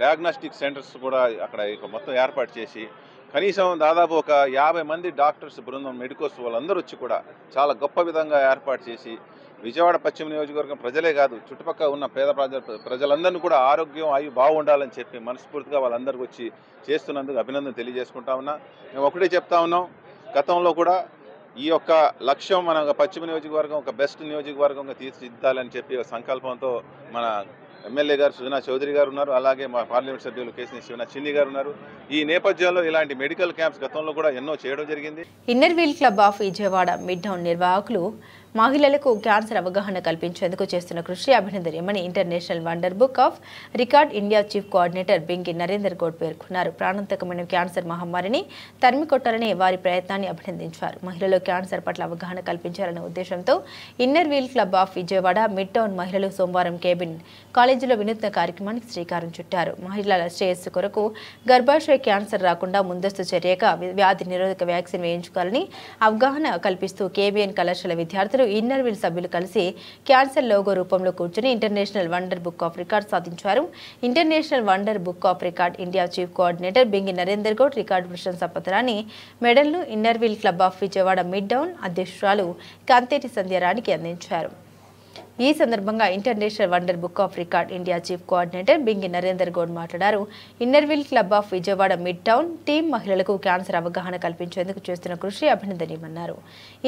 డయాగ్నోస్టిక్ సెంటర్స్ కూడా అక్కడ మొత్తం ఏర్పాటు చేసి కనీసం దాదాపు ఒక 50 మంది డాక్టర్స్ బృందం, మెడికోస్ వాళ్ళందరూ వచ్చి కూడా చాలా గొప్ప విధంగా ఏర్పాటు చేసి విజయవాడ పశ్చిమ నియోజకవర్గం ప్రజలే కాదు, చుట్టుపక్కల ఉన్న పేద ప్రజలందరినీ కూడా ఆరోగ్యం, ఆయువు బాగుండాలని చెప్పి మనస్ఫూర్తిగా వాళ్ళందరికీ వచ్చి చేస్తున్నందుకు అభినందన తెలియజేసుకుంటా ఉన్నా. మేము ఒకటే చెప్తా ఉన్నాం, గతంలో కూడా ఈ యొక్క లక్ష్యం మన పశ్చిమ నియోజకవర్గం ఒక బెస్ట్ నియోజకవర్గంగా తీర్చిదిద్దాలని చెప్పి సంకల్పంతో మన ఎమ్మెల్యే గారు సుజనా చౌదరి గారు ఉన్నారు, అలాగే మా పార్లమెంట్ సభ్యులు కేసీ శివనాథ్ చిన్ని గారు ఉన్నారు. ఈ నేపథ్యంలో ఇలాంటి మెడికల్ క్యాంప్స్ గతంలో కూడా ఎన్నో చేయడం జరిగింది. Inner wheel club of Vijayawada mid Town నిర్వాహకులు మహిళలకు క్యాన్సర్ అవగాహన కల్పించేందుకు చేస్తున్న కృషి అభినందనీయమని International wonder book of record India chief coordinator Bingi Narender Goud పేర్కొన్నారు. ప్రాణాంతకమైన క్యాన్సర్ మహమ్మారిని తరిమికొట్టాలని వారి ప్రయత్నాన్ని అభినందించారు. మహిళలు క్యాన్సర్ పట్ల అవగాహన కల్పించాలనే ఉద్దేశంతో Inner wheel club of Vijayawada mid Town మహిళలు సోమవారం కేబిన్ కాలేజీలో వినూత్న కార్యక్రమానికి శ్రీకారం చుట్టారు. మహిళల శ్రేయస్సు కొరకు గర్భాశయ క్యాన్సర్ రాకుండా ముందస్తు చర్యగా వ్యాధి నిరోధక వ్యాక్సిన్ వేయించుకోవాలని అవగాహన కల్పిస్తూ కేబిఎన్ కళాశాల విద్యార్థులు ఇన్నర్ వీల్ సభ్యులు కలిసి క్యాన్సర్ లోగో రూపంలో కూర్చుని international wonder book of record సాధించారు. International wonder book of record India chief coordinator Bingi Narender Goud record ప్రశంసా పత్రాన్ని, మెడల్ను inner wheel club of Vijayawada mid town అధ్యక్షురాలు కంతేటి సంధ్యారానికి అందించారు. ఈ సందర్భంగా international wonder book of record India chief coordinator Bingi Narender Goud మాట్లాడారు. Inner wheel club of Vijayawada mid town team మహిళలకు క్యాన్సర్ అవగాహన కల్పించేందుకు చేస్తున్న కృషి అభినందనీయమన్నారు.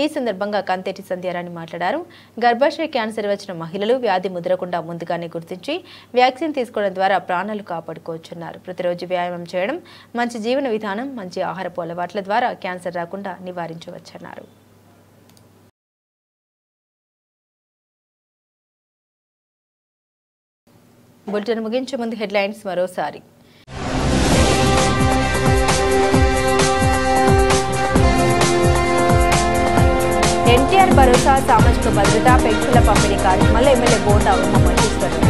ఈ సందర్భంగా కంతేటి సంధ్యారాణి మాట్లాడారు. గర్భాశయ క్యాన్సర్ వచ్చిన మహిళలు వ్యాధి ముదరకుండా ముందుగానే గుర్తించి వ్యాక్సిన్ తీసుకోవడం ద్వారా ప్రాణాలు కాపాడుకోవచ్చున్నారు. ప్రతిరోజు వ్యాయామం చేయడం, మంచి జీవన విధానం, మంచి ఆహారపు అలవాట్ల ద్వారా క్యాన్సర్ రాకుండా నివారించవచ్చన్నారు. బులెటిన్ ముగించే ముందు హెడ్లైన్స్ మరోసారి. ఎన్టీఆర్ భరోసా సామాజిక భద్రత పెన్షన్ల పంపిణీ కార్యక్రమంలో ఎమ్మెల్యే బోండా ఉమామహేశ్వరరావు.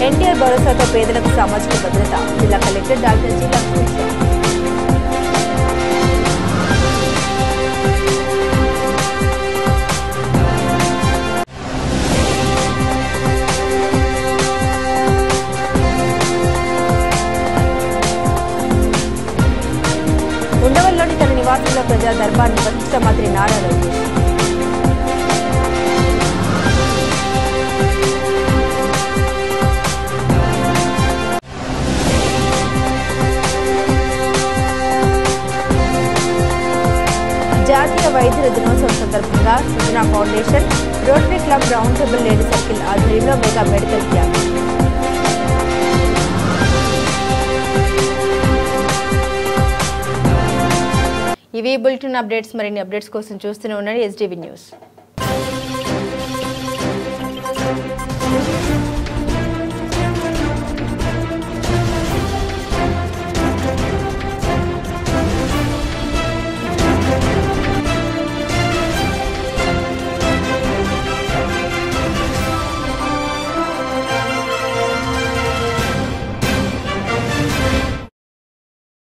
ఎన్టీఆర్ భరోసాతో పేదలకు సామాజిక భద్రత జిల్లా కలెక్టర్ డాక్టర్ జి లక్ష్మీశ్వర్. ఉండవల్లిలోని తన నివాసంలో ప్రజా దర్బార్ నిర్వహించిన మంత్రి నారా లోకేష్. జాతీయ వైద్యుల దినోత్సవం సందర్భంగా Sujana foundation, rotary club, round table lady circle ఆధ్వర్యంలో మెగా మెడికల్ క్యాంప్. ఇవి బులెటిన్ అప్డేట్స్. మరిన్ని అప్డేట్స్ కోసం చూస్తూనే ఉండండి SDV న్యూస్.